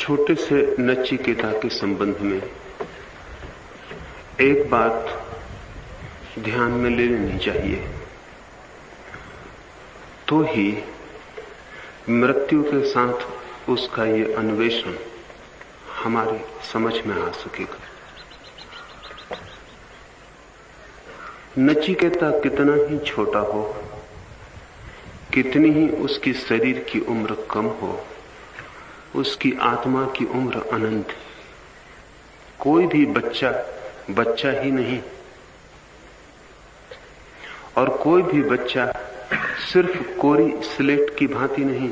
छोटे से नचिकेता के संबंध में एक बात ध्यान में ले लेनी चाहिए, तो ही मृत्यु के साथ उसका ये अन्वेषण हमारी समझ में आ सकेगा। नचिकेता कितना ही छोटा हो, कितनी ही उसकी शरीर की उम्र कम हो, उसकी आत्मा की उम्र अनंत है। कोई भी बच्चा बच्चा ही नहीं, और कोई भी बच्चा सिर्फ कोरी स्लेट की भांति नहीं।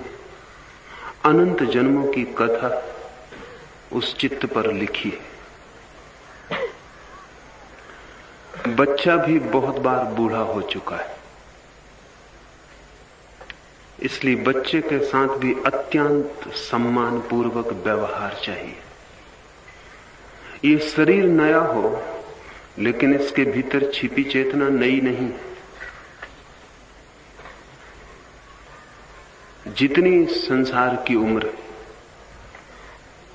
अनंत जन्मों की कथा उस चित्त पर लिखी है। बच्चा भी बहुत बार बूढ़ा हो चुका है, इसलिए बच्चे के साथ भी अत्यंत सम्मान पूर्वक व्यवहार चाहिए। ये शरीर नया हो, लेकिन इसके भीतर छिपी चेतना नई नहीं। जितनी संसार की उम्र,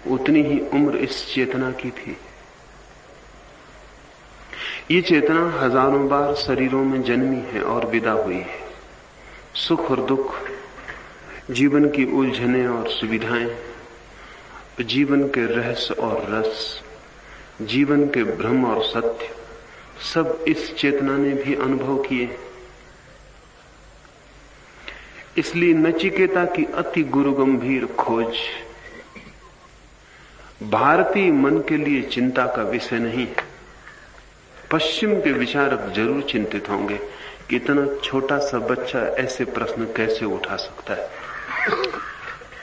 उतनी ही उम्र इस चेतना की थी। ये चेतना हजारों बार शरीरों में जन्मी है और विदा हुई है। सुख और दुख, जीवन की उलझनें और सुविधाएं, जीवन के रहस्य और रस, जीवन के भ्रम और सत्य, सब इस चेतना ने भी अनुभव किए। इसलिए नचिकेता की अति गुरु गंभीर खोज भारतीय मन के लिए चिंता का विषय नहीं है। पश्चिम के विचारक जरूर चिंतित होंगे कि इतना छोटा सा बच्चा ऐसे प्रश्न कैसे उठा सकता है,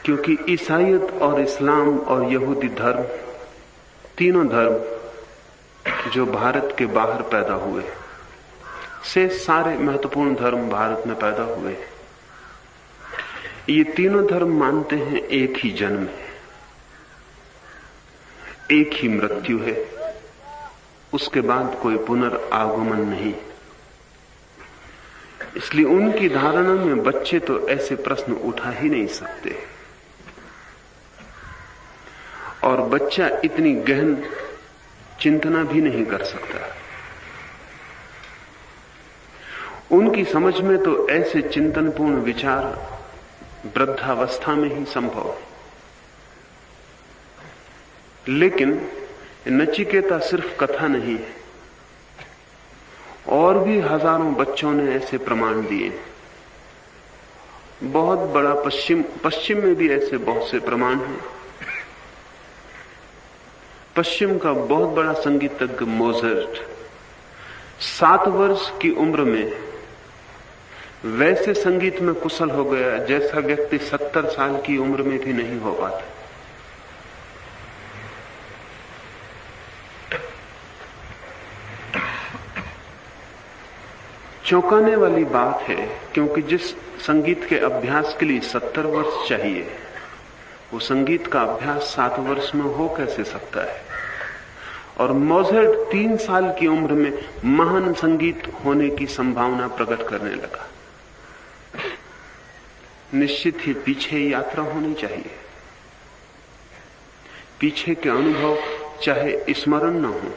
क्योंकि ईसाईयत और इस्लाम और यहूदी धर्म, तीनों धर्म जो भारत के बाहर पैदा हुए, से सारे महत्वपूर्ण धर्म भारत में पैदा हुए। ये तीनों धर्म मानते हैं एक ही जन्म है, एक ही मृत्यु है, उसके बाद कोई पुनर्आगमन नहीं। इसलिए उनकी धारणा में बच्चे तो ऐसे प्रश्न उठा ही नहीं सकते, और बच्चा इतनी गहन चिंतना भी नहीं कर सकता। उनकी समझ में तो ऐसे चिंतनपूर्ण विचार वृद्धावस्था में ही संभव है। लेकिन नचिकेता सिर्फ कथा नहीं है, और भी हजारों बच्चों ने ऐसे प्रमाण दिए। बहुत बड़ा पश्चिम में भी ऐसे बहुत से प्रमाण हैं। पश्चिम का बहुत बड़ा संगीतज्ञ मोजार्ट 7 वर्ष की उम्र में वैसे संगीत में कुशल हो गया जैसा व्यक्ति 70 साल की उम्र में भी नहीं हो पाता। चौंकाने वाली बात है, क्योंकि जिस संगीत के अभ्यास के लिए 70 वर्ष चाहिए, वो संगीत का अभ्यास 7 वर्ष में हो कैसे सकता है। और मोजार्ट 3 साल की उम्र में महान संगीत होने की संभावना प्रकट करने लगा। निश्चित ही पीछे यात्रा होनी चाहिए। पीछे के अनुभव चाहे स्मरण न हो,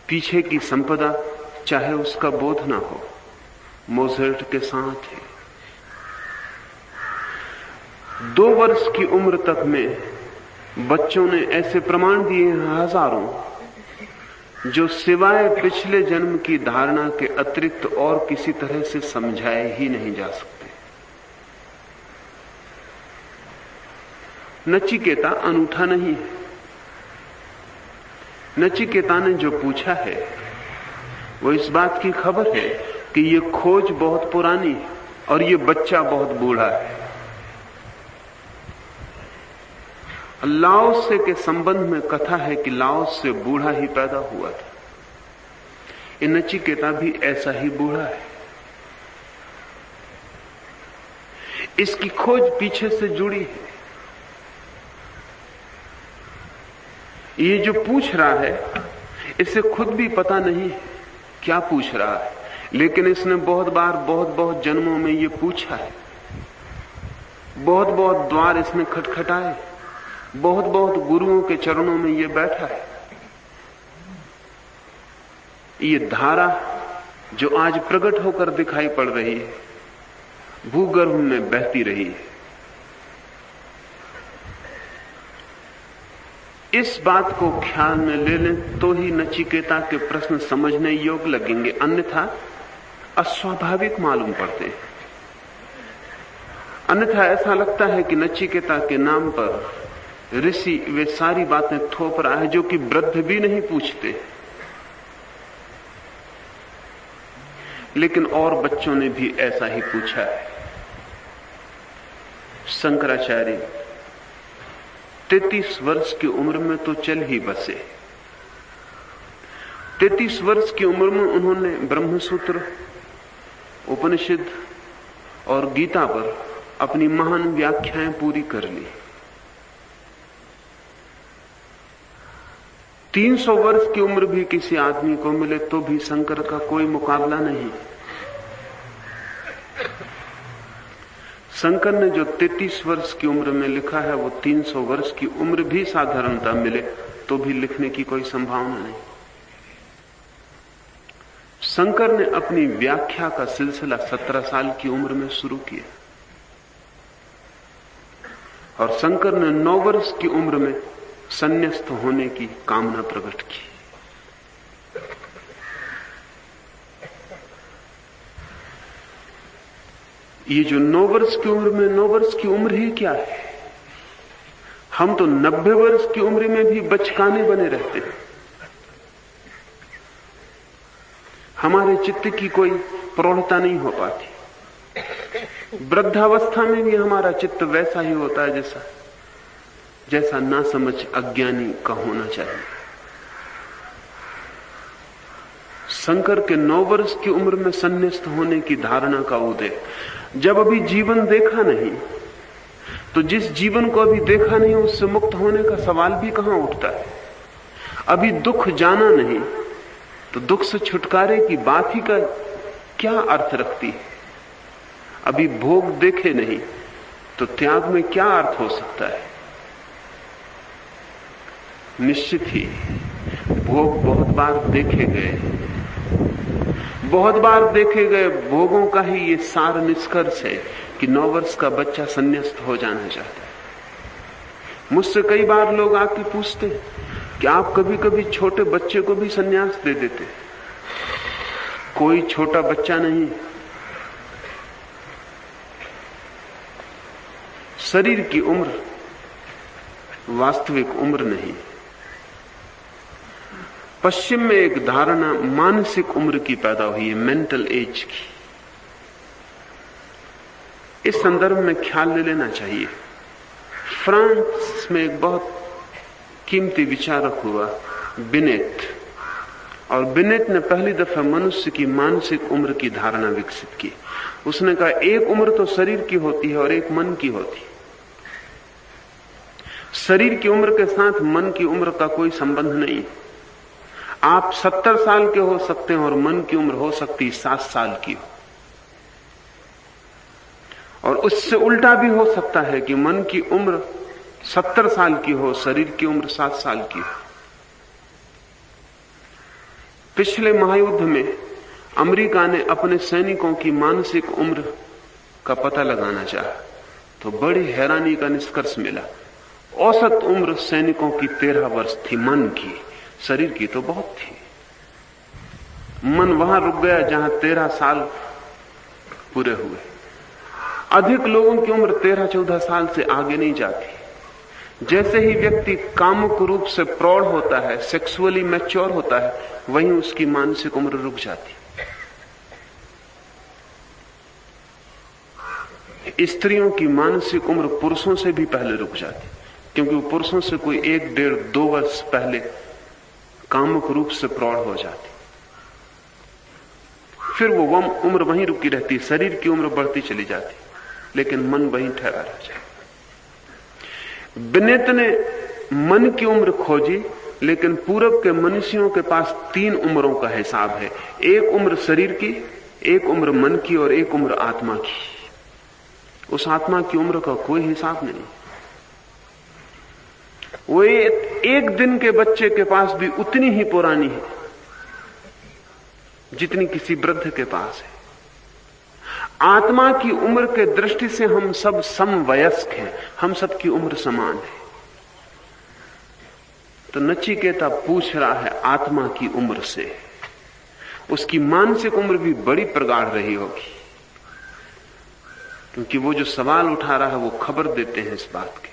पीछे की संपदा चाहे उसका बोध ना हो, मोजार्ट के साथ है। 2 वर्ष की उम्र तक में बच्चों ने ऐसे प्रमाण दिए हैं हजारों, जो सिवाय पिछले जन्म की धारणा के अतिरिक्त और किसी तरह से समझाए ही नहीं जा सकते। नचिकेता अनूठा नहीं है। नचिकेता ने जो पूछा है वो इस बात की खबर है कि ये खोज बहुत पुरानी है और ये बच्चा बहुत बूढ़ा है। लाओसे के संबंध में कथा है कि लाओसे बूढ़ा ही पैदा हुआ था। ये नचिकेता भी ऐसा ही बूढ़ा है। इसकी खोज पीछे से जुड़ी है। ये जो पूछ रहा है, इसे खुद भी पता नहीं क्या पूछ रहा है, लेकिन इसने बहुत बार बहुत जन्मों में ये पूछा है। बहुत द्वार इसने खटखटाए, बहुत बहुत गुरुओं के चरणों में ये बैठा है। ये धारा जो आज प्रकट होकर दिखाई पड़ रही है, भूगर्भ में बहती रही है। इस बात को ख्याल में ले लें तो ही नचिकेता के प्रश्न समझने योग्य लगेंगे, अन्यथा अस्वाभाविक मालूम पड़ते हैं। अन्यथा ऐसा लगता है कि नचिकेता के नाम पर ऋषि वे सारी बातें थोप रहा है जो कि वृद्ध भी नहीं पूछते। लेकिन और बच्चों ने भी ऐसा ही पूछा है। शंकराचार्य 33 वर्ष की उम्र में तो चल ही बसे। 33 वर्ष की उम्र में उन्होंने ब्रह्मसूत्र, उपनिषद और गीता पर अपनी महान व्याख्याएं पूरी कर ली। 300 वर्ष की उम्र भी किसी आदमी को मिले तो भी शंकर का कोई मुकाबला नहीं। शंकर ने जो 33 वर्ष की उम्र में लिखा है वो 300 वर्ष की उम्र भी साधारणता मिले तो भी लिखने की कोई संभावना नहीं। शंकर ने अपनी व्याख्या का सिलसिला 17 साल की उम्र में शुरू किया और शंकर ने 9 वर्ष की उम्र में संन्यास्त होने की कामना प्रकट की। ये जो 9 वर्ष की उम्र में 9 वर्ष की उम्र ही क्या है? हम तो 90 वर्ष की उम्र में भी बचकाने बने रहते हैं। हमारे चित्त की कोई प्रौढ़ता नहीं हो पाती। वृद्धावस्था में भी हमारा चित्त वैसा ही होता है जैसा ना समझ अज्ञानी का होना चाहिए। शंकर के 9 वर्ष की उम्र में संन्यास्त होने की धारणा का उदय, जब अभी जीवन देखा नहीं, तो जिस जीवन को अभी देखा नहीं उससे मुक्त होने का सवाल भी कहां उठता है। अभी दुख जाना नहीं तो दुख से छुटकारे की बात ही का क्या अर्थ रखती है। अभी भोग देखे नहीं तो त्याग में क्या अर्थ हो सकता है। निश्चित ही भोग बहुत बार देखे गए, बहुत बार देखे गए भोगों का ही ये सार निष्कर्ष है कि 9 वर्ष का बच्चा संन्यास्त हो जाना चाहता है। मुझसे कई बार लोग आके पूछते कि आप कभी कभी छोटे बच्चे को भी संन्यास दे देते? कोई छोटा बच्चा नहीं, शरीर की उम्र वास्तविक उम्र नहीं। पश्चिम में एक धारणा मानसिक उम्र की पैदा हुई है, मेंटल एज की। इस संदर्भ में ख्याल ले लेना चाहिए। फ्रांस में एक बहुत कीमती विचारक हुआ बिनेट, और बिनेट ने पहली दफा मनुष्य की मानसिक उम्र की धारणा विकसित की। उसने कहा एक उम्र तो शरीर की होती है और एक मन की होती है। शरीर की उम्र के साथ मन की उम्र का कोई संबंध नहीं। आप 70 साल के हो सकते हैं और मन की उम्र हो सकती 7 साल की हो, और उससे उल्टा भी हो सकता है कि मन की उम्र 70 साल की हो, शरीर की उम्र 7 साल की हो। पिछले महायुद्ध में अमेरिका ने अपने सैनिकों की मानसिक उम्र का पता लगाना चाहा तो बड़ी हैरानी का निष्कर्ष मिला। औसत उम्र सैनिकों की 13 वर्ष थी मन की, शरीर की तो बहुत थी। मन वहां रुक गया जहां 13 साल पूरे हुए। अधिक लोगों की उम्र 13-14 साल से आगे नहीं जाती। जैसे ही व्यक्ति कामुक रूप से प्रौढ़ होता है, सेक्सुअली मैच्योर होता है, वहीं उसकी मानसिक उम्र रुक जाती। स्त्रियों की मानसिक उम्र पुरुषों से भी पहले रुक जाती, क्योंकि वो पुरुषों से कोई 1-1.5-2 वर्ष पहले कामुक रूप से प्रौढ़ हो जाती। फिर वो उम्र वहीं रुकी रहती, शरीर की उम्र बढ़ती चली जाती, लेकिन मन वहीं ठहरा रह जाता। बिनेट ने मन की उम्र खोजी, लेकिन पूरब के मनुष्यों के पास 3 उम्रों का हिसाब है। एक उम्र शरीर की, एक उम्र मन की और एक उम्र आत्मा की। उस आत्मा की उम्र का कोई हिसाब नहीं। वो एक दिन के बच्चे के पास भी उतनी ही पुरानी है जितनी किसी वृद्ध के पास है। आत्मा की उम्र के दृष्टि से हम सब समवयस्क हैं, हम सब की उम्र समान है। तो नचिकेता पूछ रहा है आत्मा की उम्र से। उसकी मानसिक उम्र भी बड़ी प्रगाढ़ रही होगी, क्योंकि वो जो सवाल उठा रहा है वो खबर देते हैं इस बात के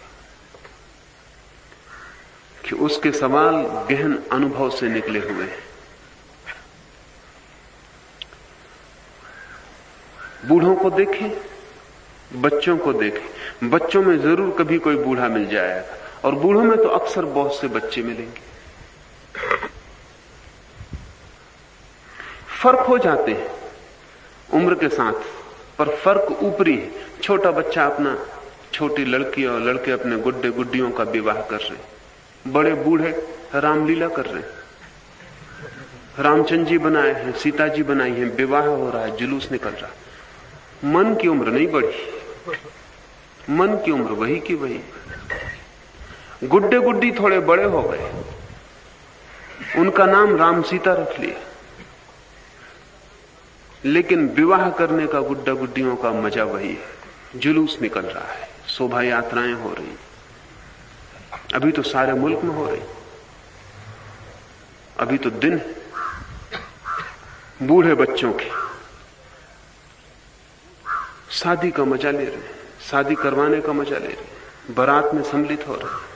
कि उसके सवाल गहन अनुभव से निकले हुए हैं। बूढ़ों को देखें, बच्चों को देखें। बच्चों में जरूर कभी कोई बूढ़ा मिल जाएगा, और बूढ़ों में तो अक्सर बहुत से बच्चे मिलेंगे। फर्क हो जाते हैं उम्र के साथ, पर फर्क ऊपरी है। छोटा बच्चा अपना, छोटी लड़की और लड़के अपने गुड्डे गुड्डियों का विवाह कर रहे हैं, बड़े बूढ़े रामलीला कर रहे हैं, रामचंद्र जी बनाए हैं, सीता जी बनाई हैं, विवाह हो रहा है, जुलूस निकल रहा है। मन की उम्र नहीं बढ़ी, मन की उम्र वही की वही। गुड्डे गुड्डी थोड़े बड़े हो गए, उनका नाम राम सीता रख लिया, लेकिन विवाह करने का, गुड्डा गुड्डियों का मजा वही है। जुलूस निकल रहा है, शोभा यात्राएं हो रही, अभी तो सारे मुल्क में हो रही, अभी तो दिन बूढ़े बच्चों के शादी का मजा ले रहे हैं, शादी करवाने का मजा ले रहे हैं, बारात में सम्मिलित हो रहे हैं।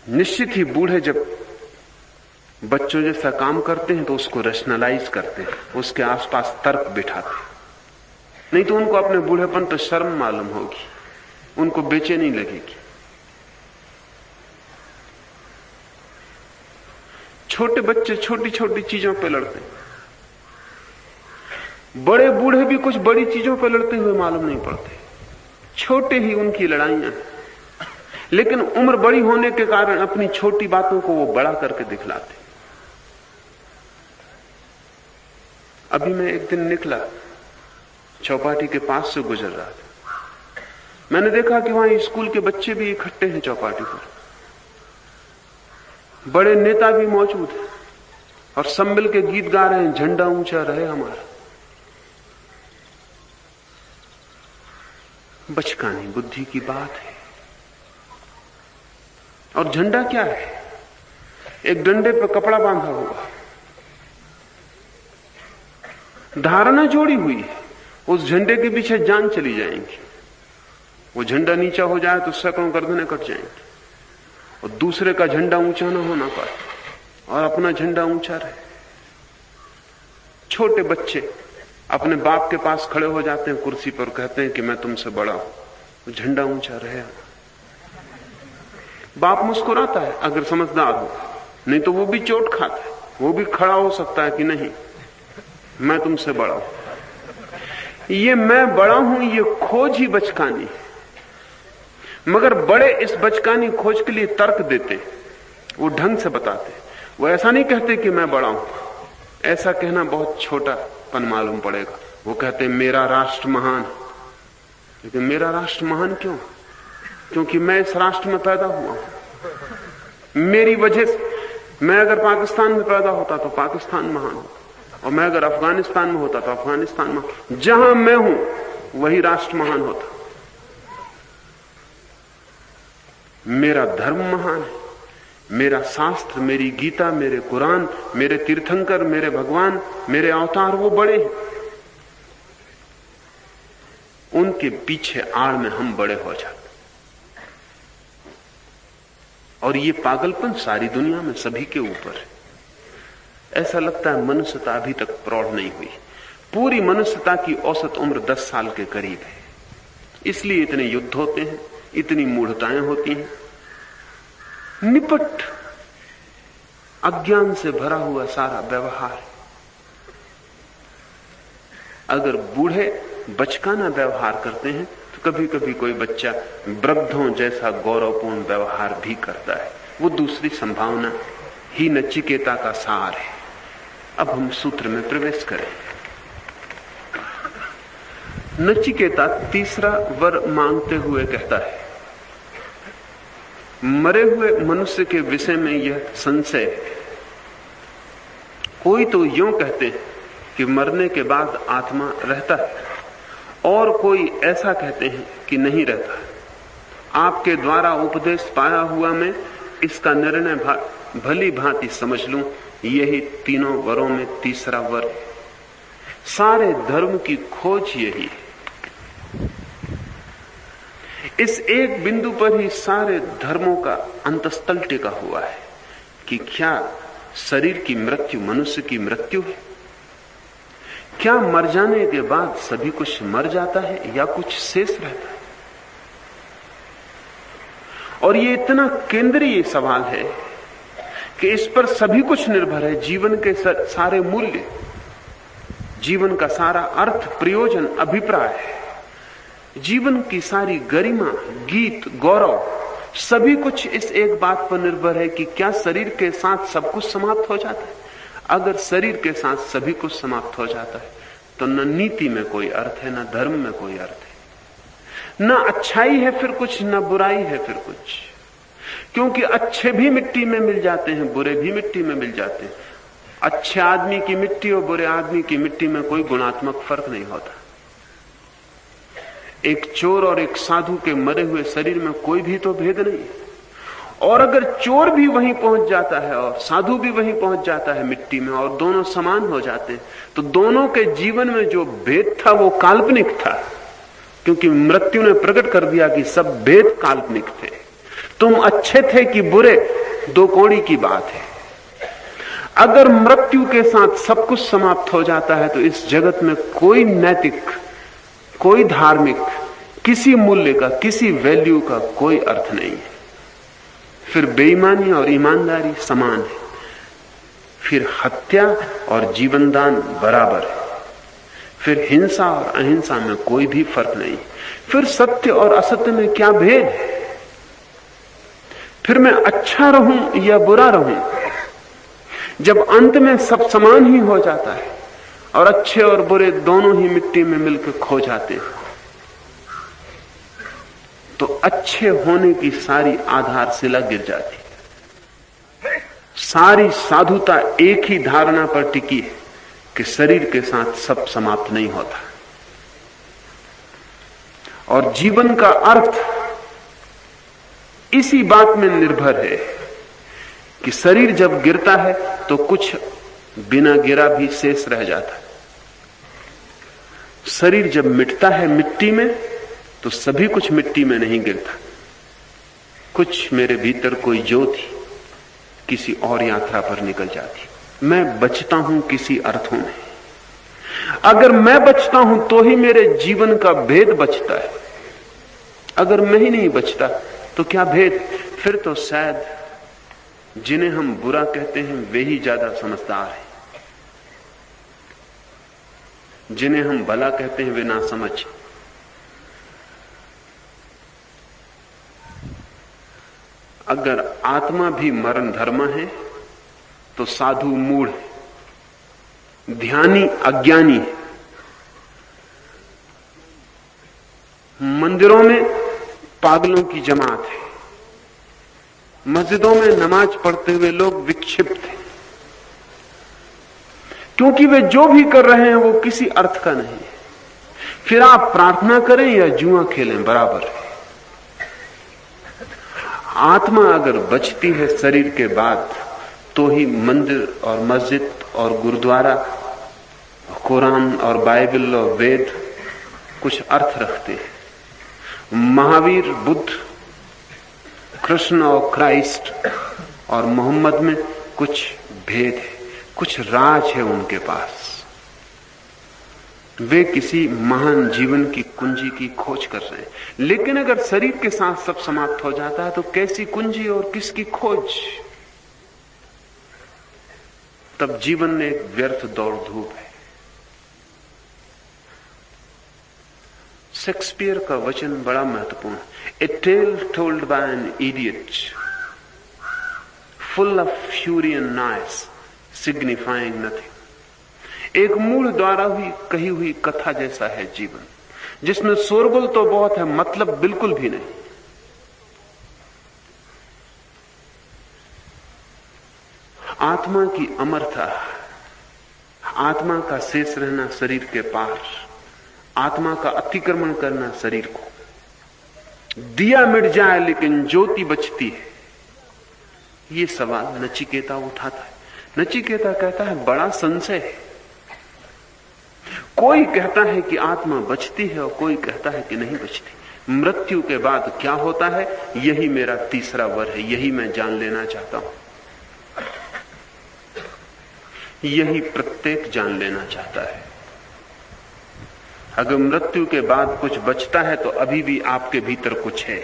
निश्चित ही बूढ़े जब बच्चों जैसा काम करते हैं तो उसको रैशनलाइज करते हैं, उसके आसपास तर्क बिठाते हैं, नहीं तो उनको अपने बूढ़ेपन तो शर्म मालूम होगी, उनको बेचैनी लगेगी। छोटे बच्चे छोटी छोटी चीजों पे लड़ते हैं, बड़े बूढ़े भी कुछ बड़ी चीजों पर लड़ते हुए मालूम नहीं पड़ते, छोटे ही उनकी लड़ाइयां, लेकिन उम्र बड़ी होने के कारण अपनी छोटी बातों को वो बड़ा करके दिखलाते। अभी मैं एक दिन निकला, चौपाटी के पास से गुजर रहा था, मैंने देखा कि वहां स्कूल के बच्चे भी इकट्ठे हैं चौपाटी पर, बड़े नेता भी मौजूद हैं और सब मिल के गीत गा रहे हैं, झंडा ऊंचा रहे हमारा। बचकानी बुद्धि की बात है। और झंडा क्या है? एक डंडे पर कपड़ा बांधा हुआ, धारणा जोड़ी हुई है, उस झंडे के पीछे जान चली जाएंगी। वो झंडा नीचा हो जाए तो सैकड़ों गर्दनें कट जाएंगी, और दूसरे का झंडा ऊंचा ना होना पाए और अपना झंडा ऊंचा रहे। छोटे बच्चे अपने बाप के पास खड़े हो जाते हैं कुर्सी पर, कहते हैं कि मैं तुमसे बड़ा हूं, झंडा ऊंचा रहे। बाप मुस्कुराता है अगर समझदार हो, नहीं तो वो भी चोट खाता है, वो भी खड़ा हो सकता है कि नहीं मैं तुमसे बड़ा हूं। ये मैं बड़ा हूं, ये खोज ही बचकानी है। मगर बड़े इस बचकानी खोज के लिए तर्क देते, वो ढंग से बताते, वो ऐसा नहीं कहते कि मैं बड़ा हूं। ऐसा कहना बहुत छोटापन मालूम पड़ेगा। वो कहते मेरा राष्ट्र महान, लेकिन मेरा राष्ट्र महान क्यों? क्योंकि मैं इस राष्ट्र में पैदा हुआ हूं, मेरी वजह से। मैं अगर पाकिस्तान में पैदा होता तो पाकिस्तान महान होता, और मैं अगर अफगानिस्तान में होता तो अफगानिस्तान महान। जहां मैं हूं वही राष्ट्र महान होता। मेरा धर्म महान है, मेरा शास्त्र, मेरी गीता, मेरे कुरान, मेरे तीर्थंकर, मेरे भगवान, मेरे अवतार वो बड़े हैं। उनके पीछे आड़ में हम बड़े हो जाते। और ये पागलपन सारी दुनिया में सभी के ऊपर है। ऐसा लगता है मनुष्यता अभी तक प्रौढ़ नहीं हुई। पूरी मनुष्यता की औसत उम्र 10 साल के करीब है। इसलिए इतने युद्ध होते हैं, इतनी मूढ़ताएं होती हैं। निपट अज्ञान से भरा हुआ सारा व्यवहार। अगर बूढ़े बचकाना व्यवहार करते हैं तो कभी कभी कोई बच्चा वृद्धों जैसा गौरवपूर्ण व्यवहार भी करता है। वो दूसरी संभावना ही नचिकेता का सार है। अब हम सूत्र में प्रवेश करें। नचिकेता तीसरा वर मांगते हुए कहता है, मरे हुए मनुष्य के विषय में यह संशय है। कोई तो यूं कहते हैं कि मरने के बाद आत्मा रहता है, और कोई ऐसा कहते हैं कि नहीं रहता। आपके द्वारा उपदेश पाया हुआ मैं इसका निर्णय भली भांति समझ लूं, यही तीनों वरों में तीसरा वर है। सारे धर्म की खोज यही है। इस एक बिंदु पर ही सारे धर्मों का अंतस्थल टिका हुआ है कि क्या शरीर की मृत्यु मनुष्य की मृत्यु है? क्या मर जाने के बाद सभी कुछ मर जाता है या कुछ शेष रहता है? और ये इतना केंद्रीय सवाल है कि इस पर सभी कुछ निर्भर है। जीवन के सारे मूल्य, जीवन का सारा अर्थ, प्रयोजन, अभिप्राय, जीवन की सारी गरिमा, गीत, गौरव, सभी कुछ इस एक बात पर निर्भर है कि क्या शरीर के साथ सब कुछ समाप्त हो जाता है? अगर शरीर के साथ सभी कुछ समाप्त हो जाता है तो न नीति में कोई अर्थ है, न धर्म में कोई अर्थ है, न अच्छाई है फिर कुछ, न बुराई है फिर कुछ। क्योंकि अच्छे भी मिट्टी में मिल जाते हैं, बुरे भी मिट्टी में मिल जाते हैं। अच्छे आदमी की मिट्टी और बुरे आदमी की मिट्टी में कोई गुणात्मक फर्क नहीं होता। एक चोर और एक साधु के मरे हुए शरीर में कोई भी तो भेद नहीं है। और अगर चोर भी वहीं पहुंच जाता है और साधु भी वहीं पहुंच जाता है मिट्टी में, और दोनों समान हो जाते हैं, तो दोनों के जीवन में जो भेद था वो काल्पनिक था, क्योंकि मृत्यु ने प्रकट कर दिया कि सब भेद काल्पनिक थे। तुम अच्छे थे कि बुरे, दो कौड़ी की बात है। अगर मृत्यु के साथ सब कुछ समाप्त हो जाता है तो इस जगत में कोई नैतिक, कोई धार्मिक, किसी मूल्य का, किसी वैल्यू का कोई अर्थ नहीं है। फिर बेईमानी और ईमानदारी समान है, फिर हत्या और जीवनदान बराबर है, फिर हिंसा और अहिंसा में कोई भी फर्क नहीं, फिर सत्य और असत्य में क्या भेद है? फिर मैं अच्छा रहूं या बुरा रहूं? जब अंत में सब समान ही हो जाता है और अच्छे और बुरे दोनों ही मिट्टी में मिलकर खो जाते हैं, तो अच्छे होने की सारी आधारशिला गिर जाती है। सारी साधुता एक ही धारणा पर टिकी है कि शरीर के साथ सब समाप्त नहीं होता, और जीवन का अर्थ इसी बात में निर्भर है कि शरीर जब गिरता है तो कुछ बिना गिरा भी शेष रह जाता है। शरीर जब मिटता है मिट्टी में तो सभी कुछ मिट्टी में नहीं गिरता। कुछ मेरे भीतर कोई ज्योति किसी और यात्रा पर निकल जाती, मैं बचता हूं किसी अर्थों में। अगर मैं बचता हूं तो ही मेरे जीवन का भेद बचता है। अगर मैं ही नहीं बचता तो क्या भेद? फिर तो शायद जिन्हें हम बुरा कहते हैं वे ही ज्यादा समझदार हैं, जिन्हें हम भला कहते हैं वे ना समझ। अगर आत्मा भी मरण धर्म है तो साधु मूढ़ है, ध्यानी अज्ञानी है। मंदिरों में पागलों की जमात है, मस्जिदों में नमाज पढ़ते हुए लोग विक्षिप्त हैं, क्योंकि वे जो भी कर रहे हैं वो किसी अर्थ का नहीं है। फिर आप प्रार्थना करें या जुआ खेलें बराबर है। आत्मा अगर बचती है शरीर के बाद तो ही मंदिर और मस्जिद और गुरुद्वारा, कुरान और बाइबल और वेद कुछ अर्थ रखते हैं। महावीर, बुद्ध, कृष्ण और क्राइस्ट और मोहम्मद में कुछ भेद है, कुछ राज है उनके पास। वे किसी महान जीवन की कुंजी की खोज कर रहे हैं। लेकिन अगर शरीर के साथ सब समाप्त हो जाता है तो कैसी कुंजी और किसकी खोज? तब जीवन में एक व्यर्थ दौड़ धूप है। शेक्सपियर का वचन बड़ा महत्वपूर्ण है। A tale told by an idiot full of fury and noise signifying nothing. एक मूढ़ द्वारा हुई कही हुई कथा जैसा है जीवन, जिसमें शोरगुल तो बहुत है, मतलब बिल्कुल भी नहीं। आत्मा की अमरता, आत्मा का शेष रहना शरीर के पार, आत्मा का अतिक्रमण करना शरीर को, दिया मिट जाए लेकिन ज्योति बचती है, ये सवाल नचिकेता उठाता है। नचिकेता कहता है बड़ा संशय है। कोई कहता है कि आत्मा बचती है और कोई कहता है कि नहीं बचती। मृत्यु के बाद क्या होता है, यही मेरा तीसरा वर है, यही मैं जान लेना चाहता हूं, यही प्रत्येक जान लेना चाहता है। अगर मृत्यु के बाद कुछ बचता है तो अभी भी आपके भीतर कुछ है,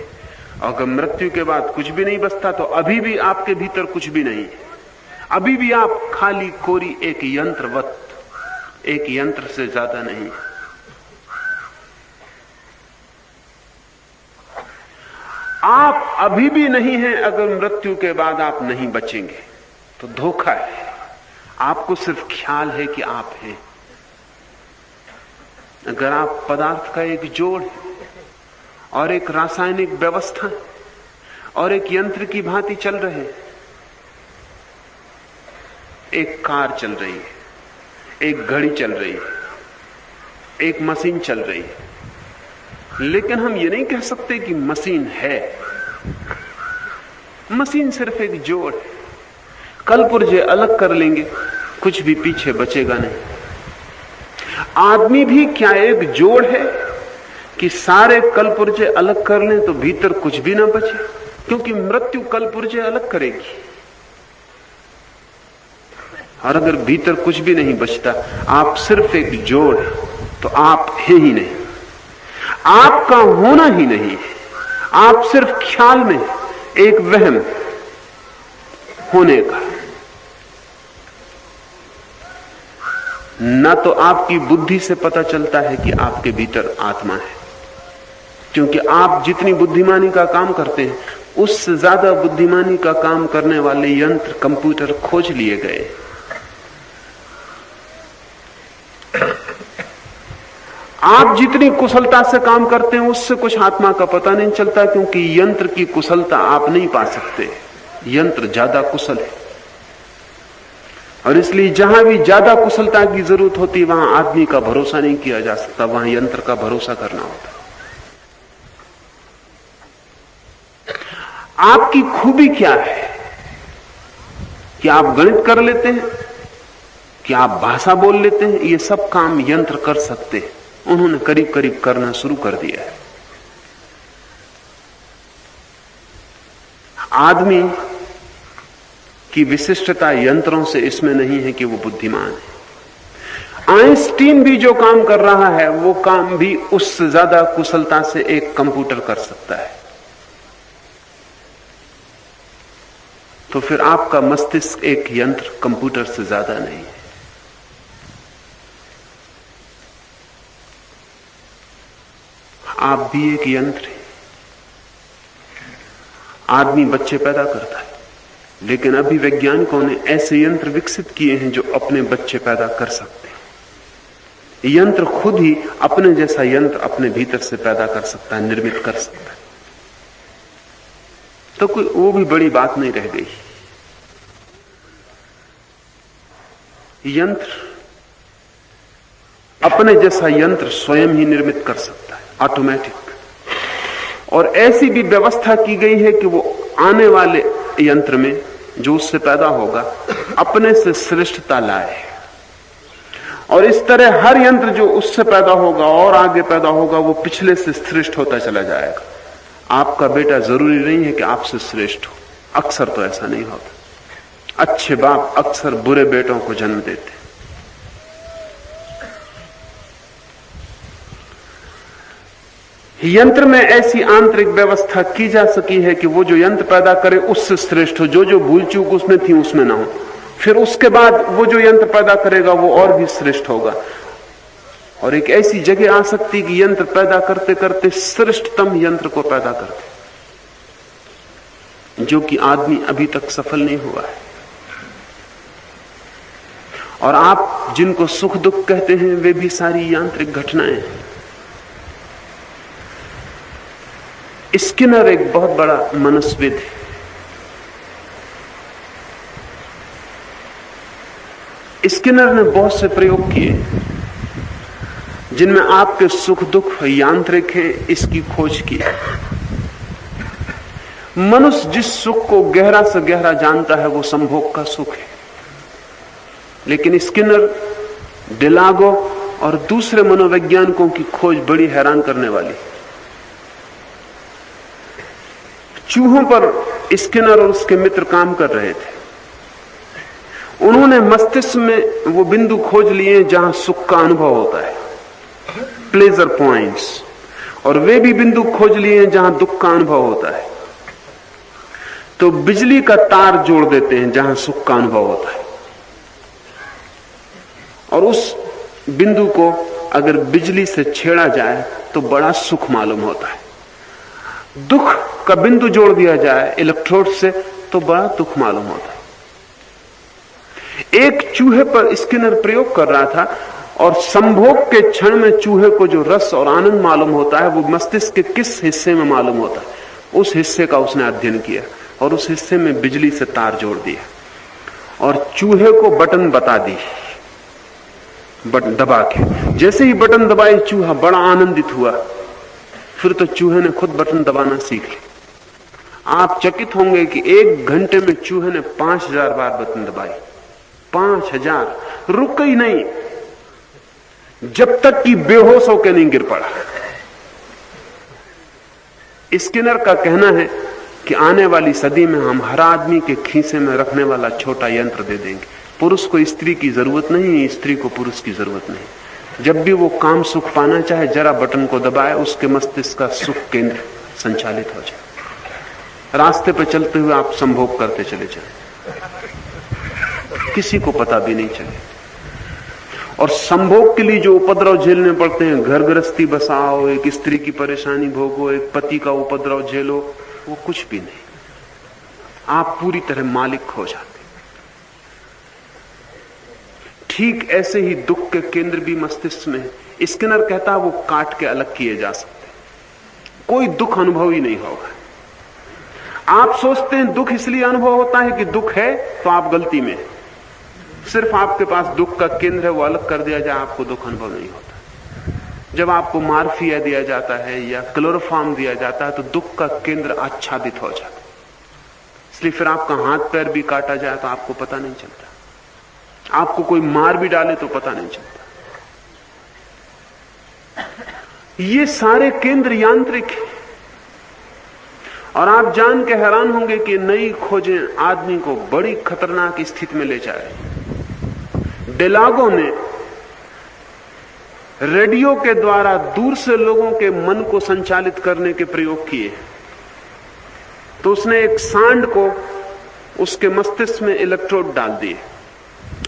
अगर मृत्यु के बाद कुछ भी नहीं बचता तो अभी भी आपके भीतर कुछ भी नहीं है। अभी भी आप खाली कोरी एक यंत्रवत, एक यंत्र से ज्यादा नहीं। आप अभी भी नहीं हैं। अगर मृत्यु के बाद आप नहीं बचेंगे तो धोखा है। आपको सिर्फ ख्याल है कि आप हैं। अगर आप पदार्थ का एक जोड़ है और एक रासायनिक व्यवस्था और एक यंत्र की भांति चल रहे हैं, एक कार चल रही है, एक घड़ी चल रही है, एक मशीन चल रही है, लेकिन हम ये नहीं कह सकते कि मशीन है। मशीन सिर्फ एक जोड़ है। कल पुर्जे अलग कर लेंगे, कुछ भी पीछे बचेगा नहीं। आदमी भी क्या एक जोड़ है कि सारे कल पुर्जे अलग कर लें तो भीतर कुछ भी ना बचे, क्योंकि मृत्यु कल पुर्जे अलग करेगी। और अगर भीतर कुछ भी नहीं बचता, आप सिर्फ एक जोड़ है, तो आप हैं ही नहीं, आपका होना ही नहीं है। आप सिर्फ ख्याल में, एक वहम होने का। न तो आपकी बुद्धि से पता चलता है कि आपके भीतर आत्मा है, क्योंकि आप जितनी बुद्धिमानी का काम करते हैं उससे ज्यादा बुद्धिमानी का काम करने वाले यंत्र, कंप्यूटर खोज लिए गए। आप जितनी कुशलता से काम करते हैं उससे कुछ आत्मा का पता नहीं चलता, क्योंकि यंत्र की कुशलता आप नहीं पा सकते। यंत्र ज्यादा कुशल है, और इसलिए जहां भी ज्यादा कुशलता की जरूरत होती है वहां आदमी का भरोसा नहीं किया जा सकता, वहां यंत्र का भरोसा करना होता। आपकी खूबी क्या है कि आप गणित कर लेते हैं, कि आप भाषा बोल लेते हैं। ये सब काम यंत्र कर सकते हैं, उन्होंने करीब करीब करना शुरू कर दिया है। आदमी की विशिष्टता यंत्रों से इसमें नहीं है कि वो बुद्धिमान है। आइंस्टीन भी जो काम कर रहा है वो काम भी उससे ज्यादा कुशलता से एक कंप्यूटर कर सकता है। तो फिर आपका मस्तिष्क एक यंत्र कंप्यूटर से ज्यादा नहीं है। आप भी एक यंत्र हैं। आदमी बच्चे पैदा करता है, लेकिन अभी वैज्ञानिकों ने ऐसे यंत्र विकसित किए हैं जो अपने बच्चे पैदा कर सकते हैं। यंत्र खुद ही अपने जैसा यंत्र अपने भीतर से पैदा कर सकता है, निर्मित कर सकता है। तो कोई वो भी बड़ी बात नहीं रह गई। यंत्र अपने जैसा यंत्र स्वयं ही निर्मित कर सकता है, ऑटोमेटिक। और ऐसी भी व्यवस्था की गई है कि वो आने वाले यंत्र में जो उससे पैदा होगा अपने से श्रेष्ठता लाए। और इस तरह हर यंत्र जो उससे पैदा होगा और आगे पैदा होगा वो पिछले से श्रेष्ठ होता चला जाएगा। आपका बेटा जरूरी नहीं है कि आपसे श्रेष्ठ हो, अक्सर तो ऐसा नहीं होता। अच्छे बाप अक्सर बुरे बेटों को जन्म देते। यंत्र में ऐसी आंतरिक व्यवस्था की जा सकी है कि वो जो यंत्र पैदा करे उससे श्रेष्ठ हो, जो भूल चूक उसमें थी उसमें ना हो। फिर उसके बाद वो जो यंत्र पैदा करेगा वो और भी श्रेष्ठ होगा। और एक ऐसी जगह आ सकती कि यंत्र पैदा करते करते श्रेष्ठतम यंत्र को पैदा करते, जो कि आदमी अभी तक सफल नहीं हुआ है। और आप जिनको सुख दुख कहते हैं वे भी सारी यांत्रिक घटनाएं हैं। स्किनर एक बहुत बड़ा मनस्विद है। स्किनर ने बहुत से प्रयोग किए जिनमें आपके सुख दुख यांत्रिक हैं, इसकी खोज की। मनुष्य जिस सुख को गहरा से गहरा जानता है वो संभोग का सुख है। लेकिन स्किनर, डिलागो और दूसरे मनोवैज्ञानिकों की खोज बड़ी हैरान करने वाली। चूहों पर स्किनर और उसके मित्र काम कर रहे थे। उन्होंने मस्तिष्क में वो बिंदु खोज लिए जहां सुख का अनुभव होता है, प्लेजर पॉइंट्स, और वे भी बिंदु खोज लिए जहां दुख का अनुभव होता है। तो बिजली का तार जोड़ देते हैं जहां सुख का अनुभव होता है, और उस बिंदु को अगर बिजली से छेड़ा जाए तो बड़ा सुख मालूम होता है। दुख का बिंदु जोड़ दिया जाए इलेक्ट्रोड से तो बड़ा दुख मालूम होता है। एक चूहे पर स्किनर प्रयोग कर रहा था और संभोग के क्षण में चूहे को जो रस और आनंद मालूम होता है वो मस्तिष्क के किस हिस्से में मालूम होता है, उस हिस्से का उसने अध्ययन किया और उस हिस्से में बिजली से तार जोड़ दिया और चूहे को बटन बता दी, बटन दबा के। जैसे ही बटन दबाई चूहा बड़ा आनंदित हुआ, फिर तो चूहे ने खुद बटन दबाना सीख लिया। आप चकित होंगे कि 1 घंटे में चूहे ने 5000 बार बटन दबाई। 5000, रुक ही नहीं जब तक कि बेहोश होकर नहीं गिर पड़ा। स्किनर का कहना है कि आने वाली सदी में हम हर आदमी के खीसे में रखने वाला छोटा यंत्र दे देंगे। पुरुष को स्त्री की जरूरत नहीं, स्त्री को पुरुष की जरूरत नहीं। जब भी वो काम सुख पाना चाहे जरा बटन को दबाए, उसके मस्तिष्क का सुख केंद्र संचालित हो जाए। रास्ते पर चलते हुए आप संभोग करते चले जाए, किसी को पता भी नहीं चले। और संभोग के लिए जो उपद्रव झेलने पड़ते हैं, घर गृहस्थी बसाओ, एक स्त्री की परेशानी भोगो, एक पति का उपद्रव झेलो, वो कुछ भी नहीं। आप पूरी तरह मालिक हो जाते। ठीक ऐसे ही दुख के केंद्र भी मस्तिष्क में है। स्किनर कहता है वो काट के अलग किए जा सकते, कोई दुख अनुभव ही नहीं होगा। आप सोचते हैं दुख इसलिए अनुभव होता है कि दुख है, तो आप गलती में। सिर्फ आपके पास दुख का केंद्र है, वो अलग कर दिया जाए, आपको दुख अनुभव नहीं होता। जब आपको मार्फिया दिया जाता है या क्लोरोफॉर्म दिया जाता है तो दुख का केंद्र आच्छादित हो जाता है। इसलिए फिर आपका हाथ पैर भी काटा जाए तो आपको पता नहीं चलता, आपको कोई मार भी डाले तो पता नहीं चलता। ये सारे केंद्र यांत्रिक हैं। और आप जान के हैरान होंगे कि नई खोजें आदमी को बड़ी खतरनाक स्थिति में ले जा रही। डिलागो ने रेडियो के द्वारा दूर से लोगों के मन को संचालित करने के प्रयोग किए। तो उसने एक सांड को उसके मस्तिष्क में इलेक्ट्रोड डाल दिए,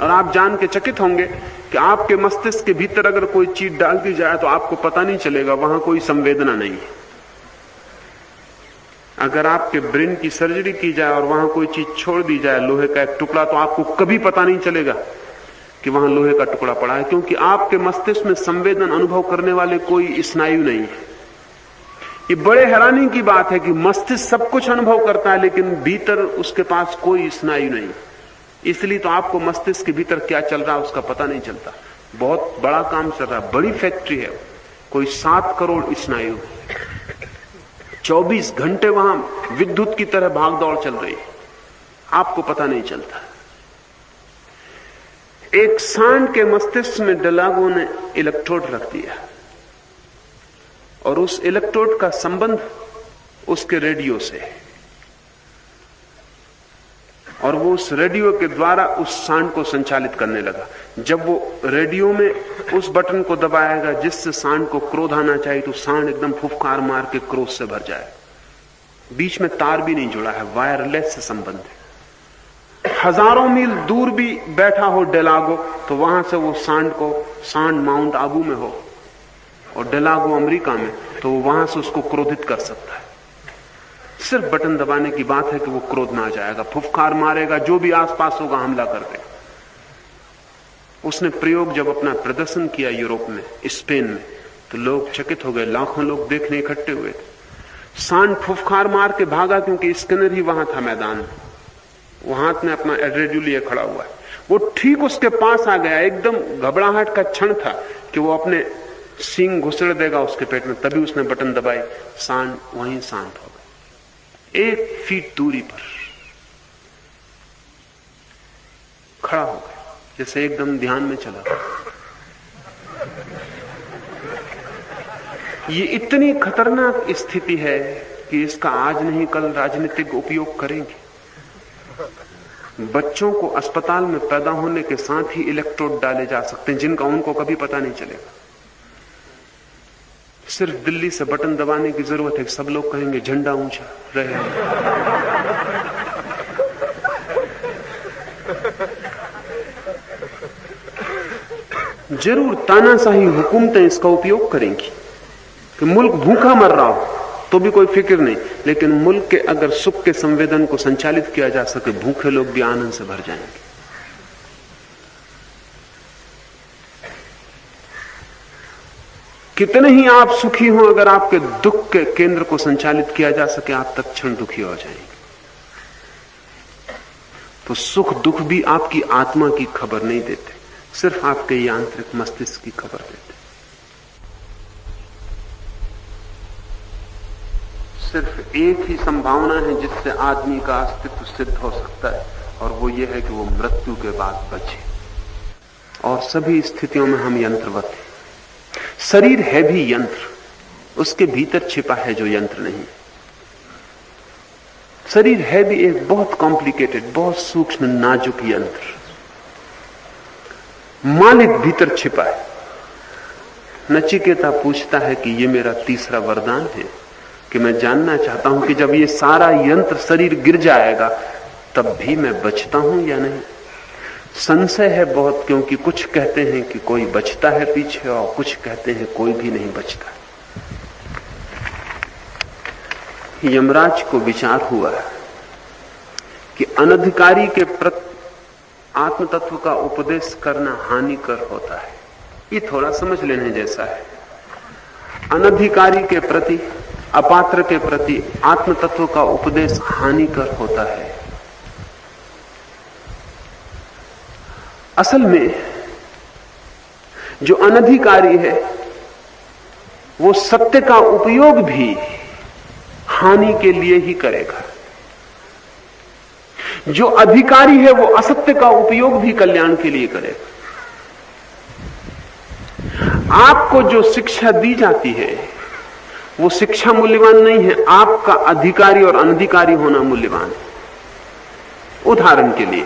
और आप जान के चकित होंगे कि आपके मस्तिष्क के भीतर अगर कोई चीज डाल दी जाए तो आपको पता नहीं चलेगा, वहां कोई संवेदना नहीं है। अगर आपके ब्रेन की सर्जरी की जाए और वहां कोई चीज छोड़ दी जाए, लोहे का एक टुकड़ा, तो आपको कभी पता नहीं चलेगा कि वहां लोहे का टुकड़ा पड़ा है, क्योंकि आपके मस्तिष्क में संवेदन अनुभव करने वाले कोई स्नायु नहीं है। ये बड़े हैरानी की बात है कि मस्तिष्क सब कुछ अनुभव करता है, लेकिन भीतर उसके पास कोई स्नायु नहीं। इसलिए तो आपको मस्तिष्क के भीतर क्या चल रहा है उसका पता नहीं चलता। बहुत बड़ा काम चल रहा है, बड़ी फैक्ट्री है, कोई 7 करोड़ स्नायु, 24 घंटे वहां विद्युत की तरह भागदौड़ चल रही है, आपको पता नहीं चलता। एक सांड के मस्तिष्क में डिलागो ने इलेक्ट्रोड रख दिया और उस इलेक्ट्रोड का संबंध उसके रेडियो से है, और वो उस रेडियो के द्वारा उस सांड को संचालित करने लगा। जब वो रेडियो में उस बटन को दबाएगा जिससे सांड को क्रोध आना चाहिए, तो सांड एकदम फुफकार मार के क्रोध से भर जाएगा। बीच में तार भी नहीं जुड़ा है, वायरलेस से संबंध है। हजारों मील दूर भी बैठा हो डिलागो, तो वहां से वो सांड माउंट आबू में हो और डिलागो अमेरिका में, तो वो वहां से उसको क्रोधित कर सकता है। सिर्फ बटन दबाने की बात है कि वो क्रोध में आ जाएगा, फुफकार मारेगा, जो भी आसपास होगा हमला कर देगा। उसने प्रयोग जब अपना प्रदर्शन किया यूरोप में, स्पेन में, तो लोग चकित हो गए, लाखों लोग देखने इकट्ठे हुए थे। सांड फुफकार मार के भागा क्योंकि स्किनर ही वहां था मैदान में। वो हाथ में अपना एड्रेजू लिए खड़ा हुआ है। वो ठीक उसके पास आ गया। एकदम घबराहट का क्षण था कि वो अपने सींग घुसड़ देगा उसके पेट में। तभी उसने बटन दबाई, सांड वहीं शांत हो गया। 1 फीट दूरी पर खड़ा हो गया, जैसे एकदम ध्यान में चला गया। ये इतनी खतरनाक स्थिति है कि इसका आज नहीं कल राजनीतिक उपयोग करेंगे। बच्चों को अस्पताल में पैदा होने के साथ ही इलेक्ट्रोड डाले जा सकते हैं, जिनका उनको कभी पता नहीं चलेगा। सिर्फ दिल्ली से बटन दबाने की जरूरत है। सब लोग कहेंगे झंडा ऊंचा रहे। जरूर तानाशाही हुकूमतें इसका उपयोग करेंगी कि मुल्क भूखा मर रहा हो तो भी कोई फिक्र नहीं, लेकिन मुल्क के अगर सुख के संवेदन को संचालित किया जा सके, भूखे लोग भी आनंद से भर जाएंगे। कितने ही आप सुखी हो, अगर आपके दुख के केंद्र को संचालित किया जा सके, आप तत्क्षण दुखी हो जाएंगे। तो सुख दुख भी आपकी आत्मा की खबर नहीं देते, सिर्फ आपके यांत्रिक मस्तिष्क की खबर देते। सिर्फ एक ही संभावना है जिससे आदमी का अस्तित्व सिद्ध हो सकता है, और वो ये है कि वो मृत्यु के बाद बचे। और सभी स्थितियों में हम यंत्रवत हैं। शरीर है भी यंत्र, उसके भीतर छिपा है जो यंत्र नहीं। शरीर है भी एक बहुत कॉम्प्लिकेटेड, बहुत सूक्ष्म नाजुक यंत्र। मालिक भीतर छिपा है। नचिकेता पूछता है कि ये मेरा तीसरा वरदान है कि मैं जानना चाहता हूं कि जब ये सारा यंत्र शरीर गिर जाएगा तब भी मैं बचता हूं या नहीं। संशय है बहुत, क्योंकि कुछ कहते हैं कि कोई बचता है पीछे और कुछ कहते हैं कोई भी नहीं बचता। यमराज को विचार हुआ कि अनधिकारी के प्रति आत्म तत्व का उपदेश करना हानिकर होता है। ये थोड़ा समझ लेने जैसा है। अनधिकारी के प्रति, अपात्र के प्रति आत्म तत्व का उपदेश हानिकर होता है। असल में जो अनधिकारी है वो सत्य का उपयोग भी हानि के लिए ही करेगा। जो अधिकारी है वो असत्य का उपयोग भी कल्याण के लिए करेगा। आपको जो शिक्षा दी जाती है वो शिक्षा मूल्यवान नहीं है, आपका अधिकारी और अनधिकारी होना मूल्यवान है। उदाहरण के लिए,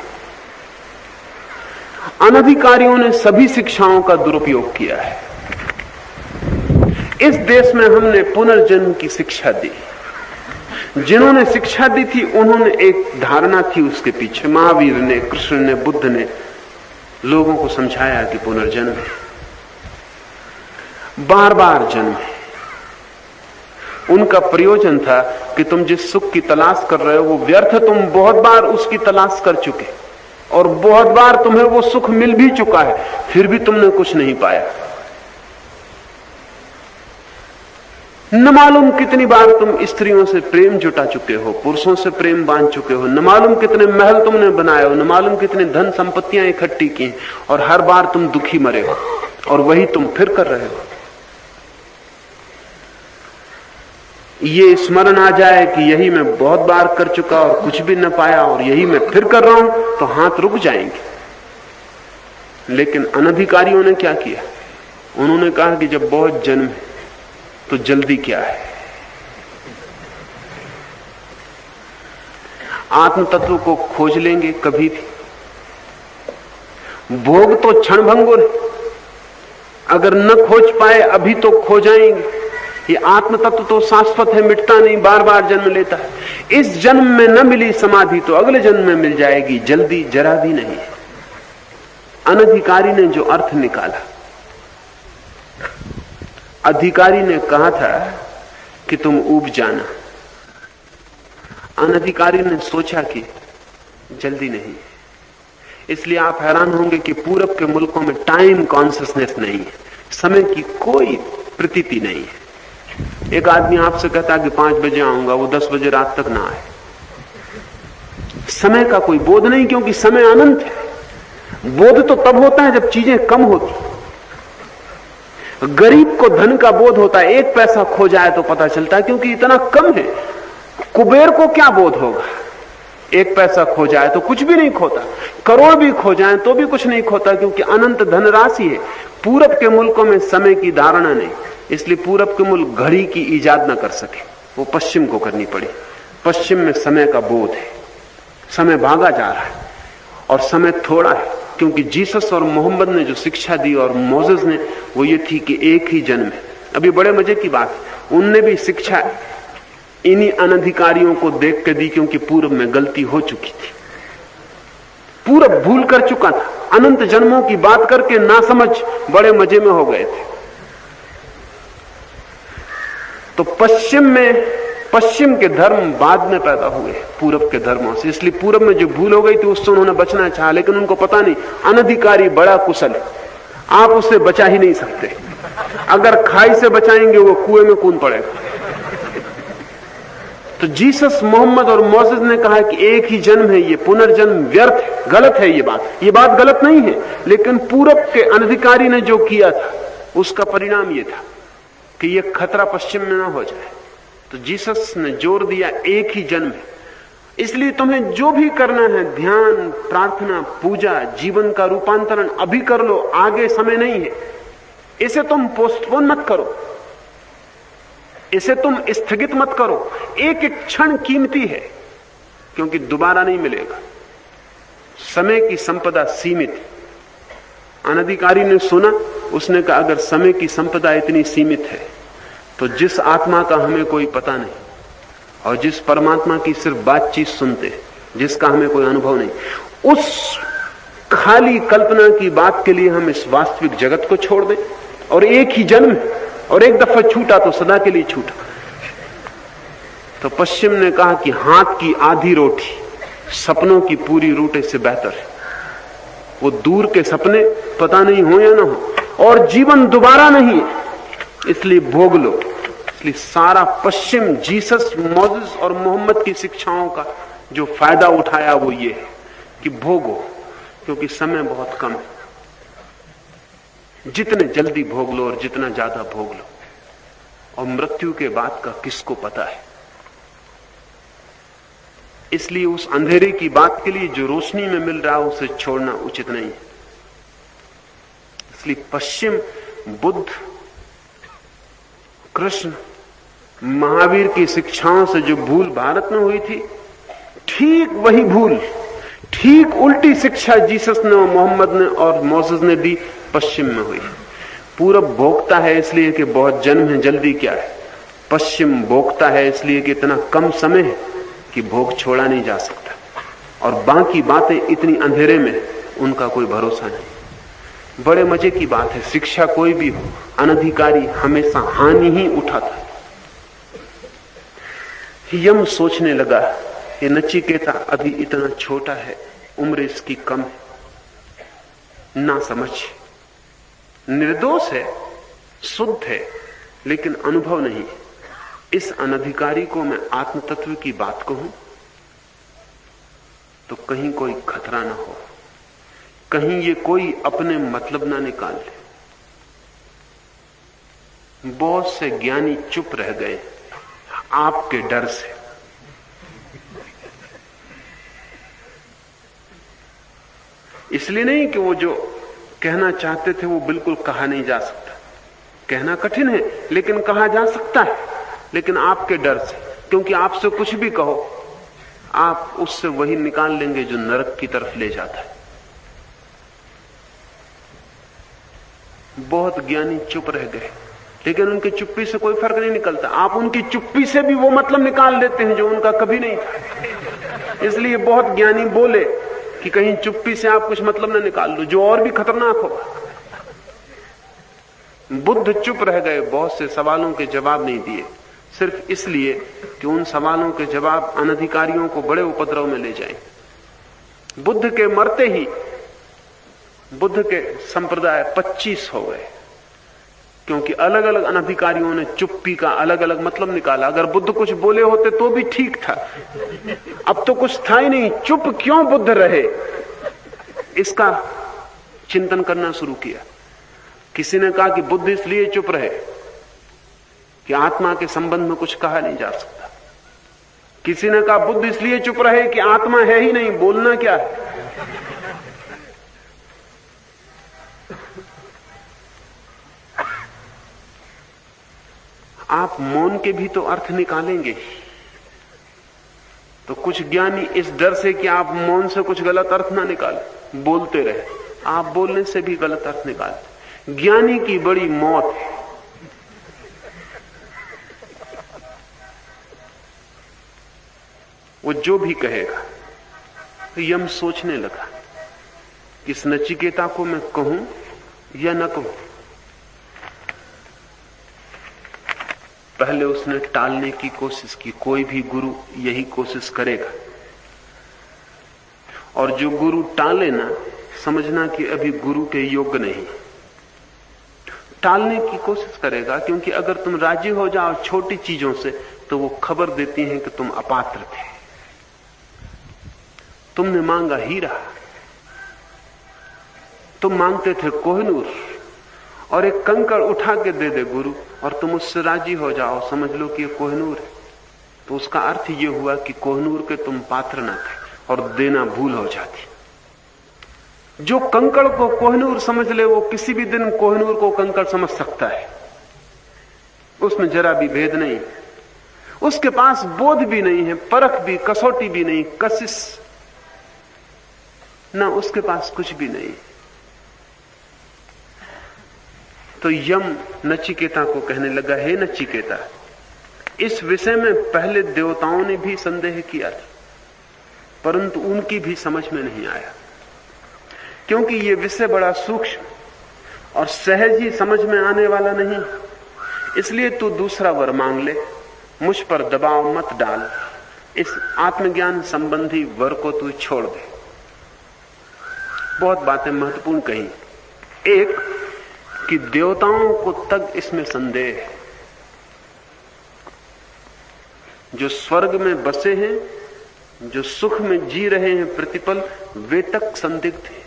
अनधिकारियों ने सभी शिक्षाओं का दुरुपयोग किया है। इस देश में हमने पुनर्जन्म की शिक्षा दी। जिन्होंने शिक्षा दी थी उन्होंने एक धारणा थी उसके पीछे। महावीर ने, कृष्ण ने, बुद्ध ने लोगों को समझाया कि पुनर्जन्म है, बार बार जन्म है। उनका प्रयोजन था कि तुम जिस सुख की तलाश कर रहे हो वो व्यर्थ, तुम बहुत बार उसकी तलाश कर चुके और बहुत बार तुम्हें वो सुख मिल भी चुका है, फिर भी तुमने कुछ नहीं पाया। न मालूम कितनी बार तुम स्त्रियों से प्रेम जुटा चुके हो, पुरुषों से प्रेम बांध चुके हो, न मालूम कितने महल तुमने बनाए हो, न मालूम कितने धन संपत्तियां इकट्ठी की, और हर बार तुम दुखी मरे हो और वही तुम फिर कर रहे हो। ये स्मरण आ जाए कि यही मैं बहुत बार कर चुका और कुछ भी न पाया और यही मैं फिर कर रहा हूं, तो हाथ रुक जाएंगे। लेकिन अनधिकारियों ने क्या किया? उन्होंने कहा कि जब बहुत जन्म है तो जल्दी क्या है। आत्म तत्व को खोज लेंगे कभी भी। भोग तो क्षणभंगुर है, अगर न खोज पाए अभी तो खो जाएंगे। ये आत्म तत्व तो शाश्वत है, मिटता नहीं, बार बार जन्म लेता है। इस जन्म में न मिली समाधि तो अगले जन्म में मिल जाएगी, जल्दी जरा भी नहीं है। अनधिकारी ने जो अर्थ निकाला, अधिकारी ने कहा था कि तुम ऊब जाना, अनधिकारी ने सोचा कि जल्दी नहीं। इसलिए आप हैरान होंगे कि पूरब के मुल्कों में टाइम कॉन्शियसनेस नहीं है, समय की कोई प्रतीति नहीं है। एक आदमी आपसे कहता है कि 5 बजे आऊंगा, वो 10 बजे रात तक ना आए। समय का कोई बोध नहीं, क्योंकि समय अनंत है। बोध तो तब होता है जब चीजें कम होती। गरीब को धन का बोध होता है, 1 पैसा खो जाए तो पता चलता है, क्योंकि इतना कम है। कुबेर को क्या बोध होगा? 1 पैसा खो जाए तो कुछ भी नहीं खोता, करोड़ भी खो जाए तो भी कुछ नहीं खोता, क्योंकि अनंत धनराशि है। पूरब के मुल्कों में समय की धारणा नहीं, इसलिए पूरब के मुल्क घड़ी की इजाद न कर सके, वो पश्चिम को करनी पड़ी। पश्चिम में समय का बोध है, समय भागा जा रहा है और समय थोड़ा है, क्योंकि जीसस और मोहम्मद ने जो शिक्षा दी और मोसेस ने, वो ये थी कि एक ही जन्म है। अभी बड़े मजे की बात है, उनने भी शिक्षा इन्हीं अनधिकारियों को देख के दी, क्योंकि पूर्व में गलती हो चुकी थी। पूरब भूल कर चुका था, अनंत जन्मों की बात करके ना समझ बड़े मजे में हो गए थे। तो पश्चिम के धर्म बाद में पैदा हुए पूरब के धर्मों से, इसलिए पूरब में जो भूल हो गई थी उससे उन्होंने बचना चाहा, लेकिन उनको पता नहीं अनधिकारी बड़ा कुशल है, आप उससे बचा ही नहीं सकते। अगर खाई से बचाएंगे वो कुएं में कूद पड़ेगा। तो जीसस, मोहम्मद और मोसेस ने कहा कि एक ही जन्म है, ये पुनर्जन्म व्यर्थ है, गलत है। ये बात गलत नहीं है, लेकिन पूरब के अनधिकारी ने जो किया था उसका परिणाम ये था कि ये खतरा पश्चिम में ना हो जाए। तो जीसस ने जोर दिया एक ही जन्म है, इसलिए तुम्हें जो भी करना है, ध्यान, प्रार्थना, पूजा, जीवन का रूपांतरण अभी कर लो, आगे समय नहीं है। इसे तुम पोस्टपोन मत करो, इसे तुम स्थगित मत करो। एक एक क्षण कीमती है, क्योंकि दोबारा नहीं मिलेगा। समय की संपदा सीमित है। अनधिकारी ने सुना, उसने कहा अगर समय की संपदा इतनी सीमित है तो जिस आत्मा का हमें कोई पता नहीं और जिस परमात्मा की सिर्फ बातचीत सुनते हैं, जिसका हमें कोई अनुभव नहीं, उस खाली कल्पना की बात के लिए हम इस वास्तविक जगत को छोड़ दें। और एक ही जन्म, और एक दफा छूटा तो सदा के लिए छूटा। तो पश्चिम ने कहा कि हाथ की आधी रोटी सपनों की पूरी रोटी से बेहतर है। वो दूर के सपने पता नहीं हो या ना हो, और जीवन दोबारा नहीं है, इसलिए भोग लो। इसलिए सारा पश्चिम जीसस, मोसेस और मोहम्मद की शिक्षाओं का जो फायदा उठाया वो ये है कि भोगो, क्योंकि समय बहुत कम है। जितने जल्दी भोग लो और जितना ज्यादा भोग लो, और मृत्यु के बाद का किसको पता है। इसलिए उस अंधेरे की बात के लिए जो रोशनी में मिल रहा है उसे छोड़ना उचित नहीं है। इसलिए पश्चिम, बुद्ध, कृष्ण, महावीर की शिक्षाओं से जो भूल भारत में हुई थी, ठीक वही भूल, ठीक उल्टी शिक्षा जीसस ने और मोहम्मद ने और मोसेस ने दी, पश्चिम में हुई। पूरब भोगता है इसलिए कि बहुत जन्म है, जल्दी क्या है। पश्चिम भोगता है इसलिए कि इतना कम समय है कि भोग छोड़ा नहीं जा सकता, और बाकी बातें इतनी अंधेरे में, उनका कोई भरोसा नहीं। बड़े मजे की बात है, शिक्षा कोई भी हो, अनधिकारी हमेशा हानि ही उठाता है। यम सोचने लगा, ये नचिकेता अभी इतना छोटा है, उम्र इसकी कम है, ना समझ, निर्दोष है, शुद्ध है, लेकिन अनुभव नहीं। इस अनधिकारी को मैं आत्म तत्व की बात कहूं तो कहीं कोई खतरा ना हो, कहीं ये कोई अपने मतलब ना निकाल ले। बहुत से ज्ञानी चुप रह गए आपके डर से। इसलिए नहीं कि वो जो कहना चाहते थे वो बिल्कुल कहा नहीं जा सकता, कहना कठिन है लेकिन कहा जा सकता है, लेकिन आपके डर से, क्योंकि आपसे कुछ भी कहो आप उससे वही निकाल लेंगे जो नरक की तरफ ले जाता है। बहुत ज्ञानी चुप रह गए, लेकिन उनकी चुप्पी से कोई फर्क नहीं निकलता। आप उनकी चुप्पी से भी वो मतलब निकाल देते हैं जो उनका कभी नहीं था। इसलिए बहुत ज्ञानी बोले कि कहीं चुप्पी से आप कुछ मतलब न निकाल लो, जो और भी खतरनाक होगा। बुद्ध चुप रह गए, बहुत से सवालों के जवाब नहीं दिए, सिर्फ इसलिए कि उन सवालों के जवाब अनधिकारियों को बड़े उपद्रव में ले जाए। बुद्ध के मरते ही बुद्ध के संप्रदाय 25 हो गए, क्योंकि अलग अलग अनधिकारियों ने चुप्पी का अलग अलग मतलब निकाला। अगर बुद्ध कुछ बोले होते तो भी ठीक था, अब तो कुछ था ही नहीं, चुप क्यों बुद्ध रहे, इसका चिंतन करना शुरू किया। किसी ने कहा कि बुद्ध इसलिए चुप रहे कि आत्मा के संबंध में कुछ कहा नहीं जा सकता। किसी ने कहा बुद्ध इसलिए चुप रहे कि आत्मा है ही नहीं, बोलना क्या है। आप मौन के भी तो अर्थ निकालेंगे, तो कुछ ज्ञानी इस डर से कि आप मौन से कुछ गलत अर्थ ना निकालें, बोलते रहे। आप बोलने से भी गलत अर्थ निकालते। ज्ञानी की बड़ी मौत है। वो जो भी कहेगा, तो यम सोचने लगा कि इस नचिकेता को मैं कहूं या न कहूं। पहले उसने टालने की कोशिश की, कोई भी गुरु यही कोशिश करेगा। और जो गुरु टाले ना, समझना कि अभी गुरु के योग्य नहीं। टालने की कोशिश करेगा, क्योंकि अगर तुम राजी हो जाओ छोटी चीजों से तो वो खबर देती हैं कि तुम अपात्र थे। तुमने मांगा हीरा, तुम मांगते थे कोहिनूर, और एक कंकड़ उठा के दे दे गुरु और तुम उससे राजी हो जाओ, समझ लो कि ये कोहिनूर है, तो उसका अर्थ ये हुआ कि कोहिनूर के तुम पात्र न थे और देना भूल हो जाती। जो कंकड़ को कोहिनूर समझ ले, वो किसी भी दिन कोहिनूर को कंकड़ समझ सकता है। उसमें जरा भी भेद नहीं, उसके पास बोध भी नहीं है, परख भी, कसौटी भी नहीं, कशिश ना, उसके पास कुछ भी नहीं। तो यम नचिकेता को कहने लगा, हे नचिकेता, इस विषय में पहले देवताओं ने भी संदेह किया था, परंतु उनकी भी समझ में नहीं आया, क्योंकि यह विषय बड़ा सूक्ष्म और सहज ही समझ में आने वाला नहीं। इसलिए तू दूसरा वर मांग ले, मुझ पर दबाव मत डाल, इस आत्मज्ञान संबंधी वर को तू छोड़ दे। बहुत बातें महत्वपूर्ण कही। एक कि देवताओं को तक इसमें संदेह है, जो स्वर्ग में बसे हैं, जो सुख में जी रहे हैं प्रतिपल, वे तक संदिग्ध हैं।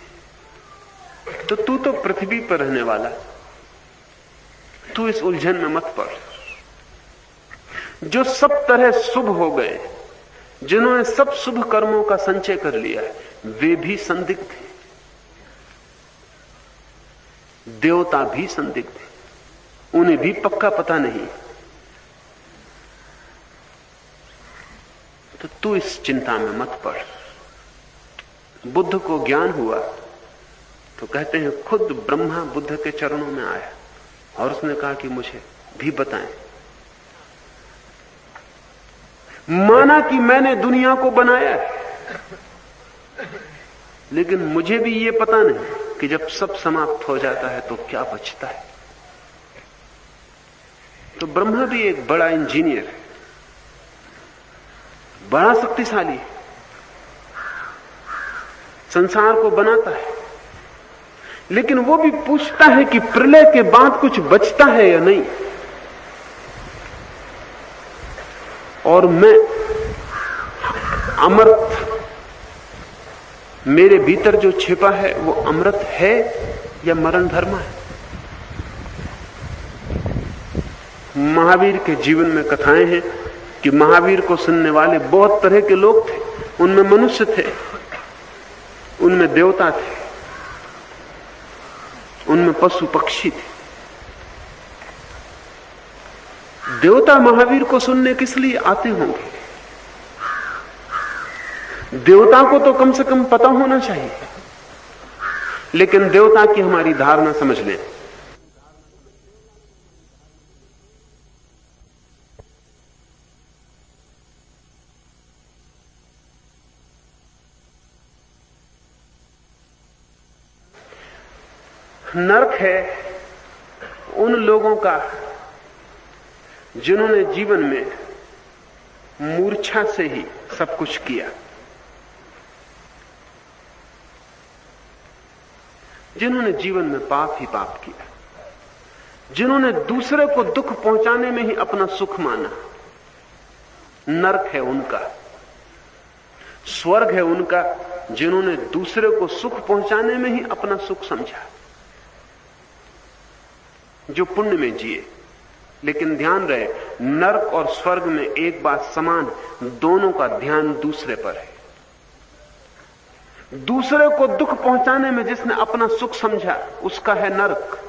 तो तू तो पृथ्वी पर रहने वाला, तू इस उलझन में मत पड़। जो सब तरह शुभ हो गए, जिन्होंने सब शुभ कर्मों का संचय कर लिया है, वे भी संदिग्ध हैं। देवता भी संदिग्ध हैं, उन्हें भी पक्का पता नहीं। तो तू इस चिंता में मत पड़। बुद्ध को ज्ञान हुआ तो कहते हैं खुद ब्रह्मा बुद्ध के चरणों में आया और उसने कहा कि मुझे भी बताएं। माना कि मैंने दुनिया को बनाया है, लेकिन मुझे भी ये पता नहीं कि जब सब समाप्त हो जाता है तो क्या बचता है। तो ब्रह्मा भी एक बड़ा इंजीनियर है, बड़ा शक्तिशाली, संसार को बनाता है, लेकिन वो भी पूछता है कि प्रलय के बाद कुछ बचता है या नहीं। और मैं अमृत, मेरे भीतर जो छिपा है वो अमृत है या मरण धर्म है। महावीर के जीवन में कथाएं हैं कि महावीर को सुनने वाले बहुत तरह के लोग थे। उनमें मनुष्य थे, उनमें देवता थे, उनमें पशु पक्षी थे। देवता महावीर को सुनने किस लिए आते होंगे? देवता को तो कम से कम पता होना चाहिए। लेकिन देवता की हमारी धारणा समझ लें। नरक है उन लोगों का जिन्होंने जीवन में मूर्छा से ही सब कुछ किया, जिन्होंने जीवन में पाप ही पाप किया। जिन्होंने दूसरे को दुख पहुंचाने में ही अपना सुख माना, नरक है उनका। स्वर्ग है उनका जिन्होंने दूसरे को सुख पहुंचाने में ही अपना सुख समझा, जो पुण्य में जिए। लेकिन ध्यान रहे, नरक और स्वर्ग में एक बात समान, दोनों का ध्यान दूसरे पर है। दूसरे को दुख पहुंचाने में जिसने अपना सुख समझा उसका है नरक,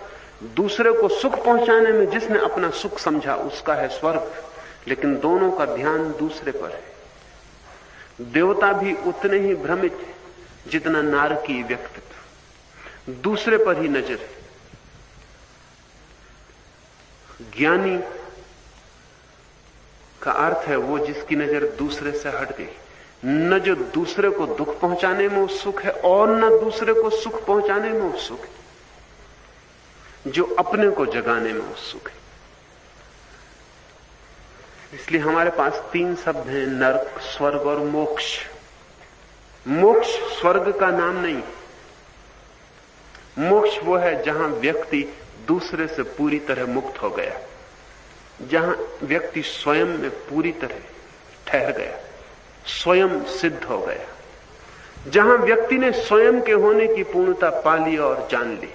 दूसरे को सुख पहुंचाने में जिसने अपना सुख समझा उसका है स्वर्ग। लेकिन दोनों का ध्यान दूसरे पर है। देवता भी उतने ही भ्रमित है जितना नारकीय व्यक्तित्व, दूसरे पर ही नजर है। ज्ञानी का अर्थ है वो जिसकी नजर दूसरे से हट गई, न जो दूसरे को दुख पहुंचाने में उत्सुक है और न दूसरे को सुख पहुंचाने में उत्सुक है, जो अपने को जगाने में उत्सुक है। इसलिए हमारे पास 3 शब्द हैं, नरक, स्वर्ग और मोक्ष। मोक्ष स्वर्ग का नाम नहीं। मोक्ष वो है जहां व्यक्ति दूसरे से पूरी तरह मुक्त हो गया, जहां व्यक्ति स्वयं में पूरी तरह ठहर गया, स्वयं सिद्ध हो गया, जहां व्यक्ति ने स्वयं के होने की पूर्णता पा ली और जान ली,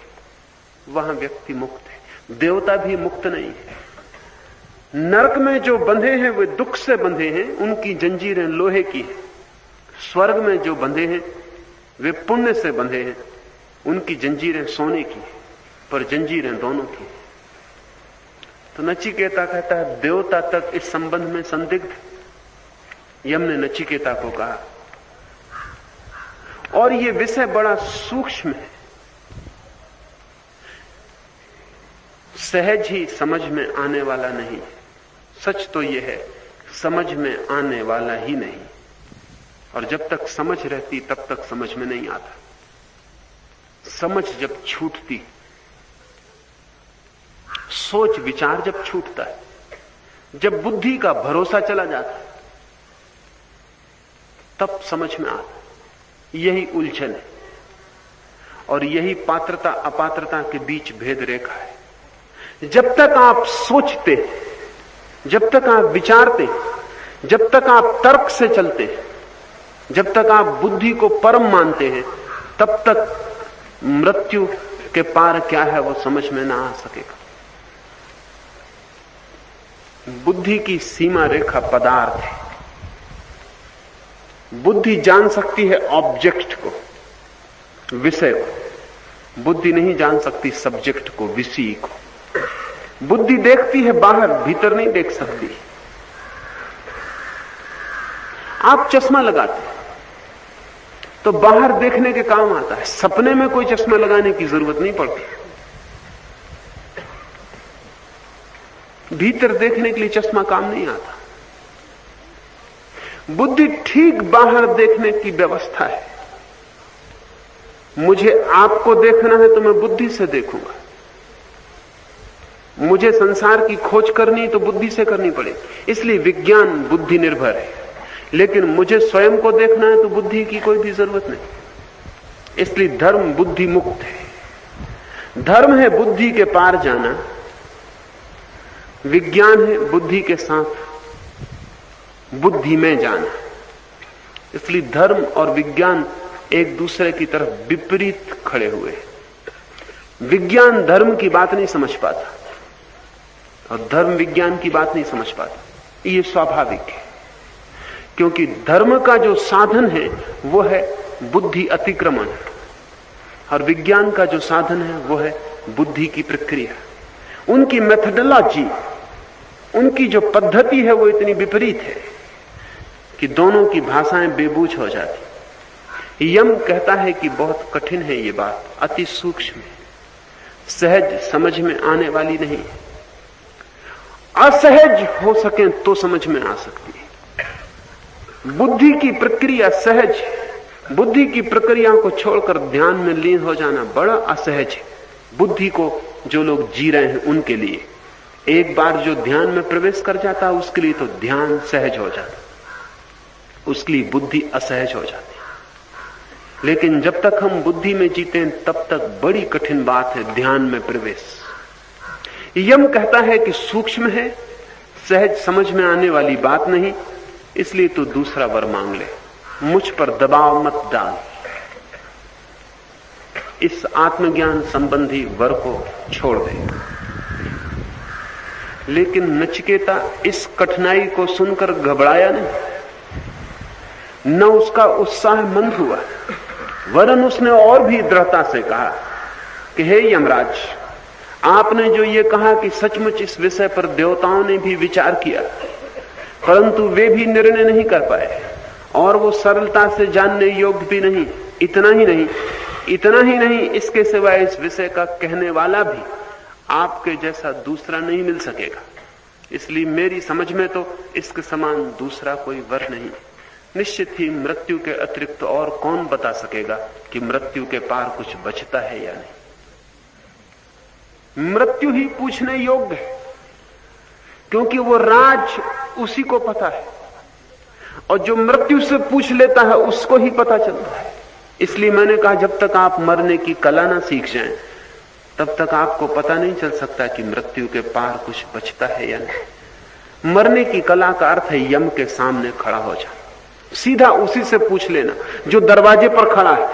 वहां व्यक्ति मुक्त है। देवता भी मुक्त नहीं है। नरक में जो बंधे हैं वे दुख से बंधे हैं, उनकी जंजीरें लोहे की हैं। स्वर्ग में जो बंधे हैं वे पुण्य से बंधे हैं, उनकी जंजीरें सोने की हैं, पर जंजीरें दोनों की। तो नचिकेता कहता है देवता तक इस संबंध में संदिग्ध। यम ने नचिकेता को कहा, और यह विषय बड़ा सूक्ष्म है, सहज ही समझ में आने वाला नहीं। सच तो यह है समझ में आने वाला ही नहीं, और जब तक समझ रहती तब तक समझ में नहीं आता। समझ जब छूटती, सोच विचार जब छूटता है, जब बुद्धि का भरोसा चला जाता है, तब समझ में आता है। यही उलझन है और यही पात्रता अपात्रता के बीच भेद रेखा है। जब तक आप सोचते, जब तक आप विचारते, जब तक आप तर्क से चलते, जब तक आप बुद्धि को परम मानते हैं, तब तक मृत्यु के पार क्या है वो समझ में ना आ सकेगा। बुद्धि की सीमा रेखा पदार्थ है। बुद्धि जान सकती है ऑब्जेक्ट को, विषय को। बुद्धि नहीं जान सकती सब्जेक्ट को, विषय को। बुद्धि देखती है बाहर, भीतर नहीं देख सकती। आप चश्मा लगाते तो बाहर देखने के काम आता है, सपने में कोई चश्मा लगाने की जरूरत नहीं पड़ती। भीतर देखने के लिए चश्मा काम नहीं आता। बुद्धि ठीक बाहर देखने की व्यवस्था है। मुझे आपको देखना है तो मैं बुद्धि से देखूंगा। मुझे संसार की खोज करनी तो बुद्धि से करनी पड़ेगी। इसलिए विज्ञान बुद्धि निर्भर है। लेकिन मुझे स्वयं को देखना है तो बुद्धि की कोई भी जरूरत नहीं। इसलिए धर्म बुद्धि मुक्त है। धर्म है बुद्धि के पार जाना, विज्ञान है बुद्धि के साथ बुद्धि में जाना। इसलिए धर्म और विज्ञान एक दूसरे की तरफ विपरीत खड़े हुए। विज्ञान धर्म की बात नहीं समझ पाता और धर्म विज्ञान की बात नहीं समझ पाता। ये स्वाभाविक है, क्योंकि धर्म का जो साधन है वो है बुद्धि अतिक्रमण, और विज्ञान का जो साधन है वो है बुद्धि की प्रक्रिया। उनकी मेथडोलॉजी, उनकी जो पद्धति है वो इतनी विपरीत है कि दोनों की भाषाएं बेबूझ हो जाती। यम कहता है कि बहुत कठिन है ये बात, अति सूक्ष्म है, सहज समझ में आने वाली नहीं है। असहज हो सके तो समझ में आ सकती है। बुद्धि की प्रक्रिया सहज, बुद्धि की प्रक्रिया को छोड़कर ध्यान में लीन हो जाना बड़ा असहज है। बुद्धि को जो लोग जी रहे हैं उनके लिए, एक बार जो ध्यान में प्रवेश कर जाता है उसके लिए तो ध्यान सहज हो जाता, उसके लिए बुद्धि असहज हो जाती। लेकिन जब तक हम बुद्धि में जीते हैं तब तक बड़ी कठिन बात है ध्यान में प्रवेश। यम कहता है कि सूक्ष्म है, सहज समझ में आने वाली बात नहीं, इसलिए तू दूसरा वर मांग ले, मुझ पर दबाव मत डाल। इस आत्मज्ञान संबंधी वर को छोड़ दे। लेकिन नचिकेता इस कठिनाई को सुनकर घबराया नहीं, न उसका उत्साह मंद हुआ, वरन उसने और भी दृढ़ता से कहा कि हे यमराज, आपने जो ये कहा कि सचमुच इस विषय पर देवताओं ने भी विचार किया, परंतु वे भी निर्णय नहीं कर पाए और वो सरलता से जानने योग्य भी नहीं। इतना ही नहीं, इसके सिवाय इस विषय का कहने वाला भी आपके जैसा दूसरा नहीं मिल सकेगा। इसलिए मेरी समझ में तो इसके समान दूसरा कोई वर नहीं। निश्चित ही मृत्यु के अतिरिक्त और कौन बता सकेगा कि मृत्यु के पार कुछ बचता है या नहीं। मृत्यु ही पूछने योग्य है, क्योंकि वो राज उसी को पता है, और जो मृत्यु से पूछ लेता है उसको ही पता चलता है। इसलिए मैंने कहा, जब तक आप मरने की कला ना सीख जाएं, तब तक आपको पता नहीं चल सकता कि मृत्यु के पार कुछ बचता है या नहीं। मरने की कला का अर्थ है यम के सामने खड़ा हो जाना, सीधा उसी से पूछ लेना जो दरवाजे पर खड़ा है,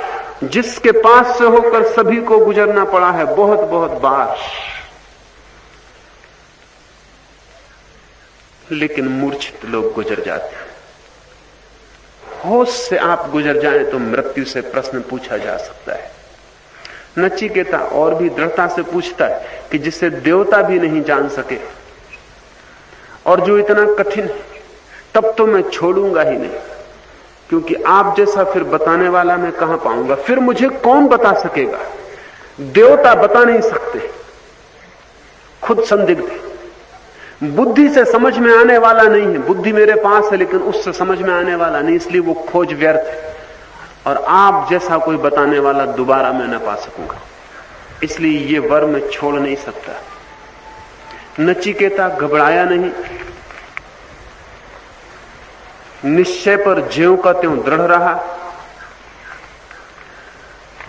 जिसके पास से होकर सभी को गुजरना पड़ा है बहुत बहुत बार। लेकिन मूर्छित लोग गुजर जाते हैं। होश से आप गुजर जाएं तो मृत्यु से प्रश्न पूछा जा सकता है। नचिकेता और भी दृढ़ता से पूछता है कि जिसे देवता भी नहीं जान सके और जो इतना कठिन है, तब तो मैं छोड़ूंगा ही नहीं, क्योंकि आप जैसा फिर बताने वाला मैं कहां पाऊंगा। फिर मुझे कौन बता सकेगा? देवता बता नहीं सकते, खुद संदिग्ध है। बुद्धि से समझ में आने वाला नहीं है, बुद्धि मेरे पास है लेकिन उससे समझ में आने वाला नहीं, इसलिए वो खोज व्यर्थ है। और आप जैसा कोई बताने वाला दोबारा मैं न पा सकूंगा, इसलिए ये वर मैं छोड़ नहीं सकता। नचिकेता घबराया नहीं, निश्चय पर ज्यों का त्यों दृढ़ रहा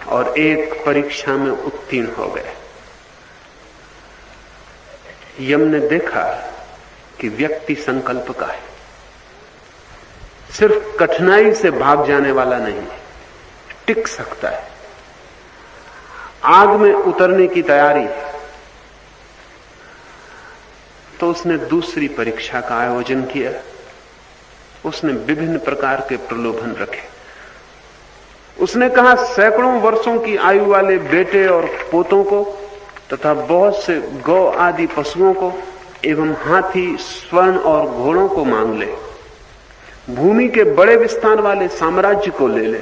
और एक परीक्षा में उत्तीर्ण हो गए। यम ने देखा कि व्यक्ति संकल्प का है, सिर्फ कठिनाई से भाग जाने वाला नहीं, टिक सकता है, आग में उतरने की तैयारी है। तो उसने दूसरी परीक्षा का आयोजन किया। उसने विभिन्न प्रकार के प्रलोभन रखे। उसने कहा, सैकड़ों वर्षों की आयु वाले बेटे और पोतों को तथा बहुत से गौ आदि पशुओं को एवं हाथी, स्वर्ण और घोड़ों को मांग ले, भूमि के बड़े विस्तार वाले साम्राज्य को ले ले,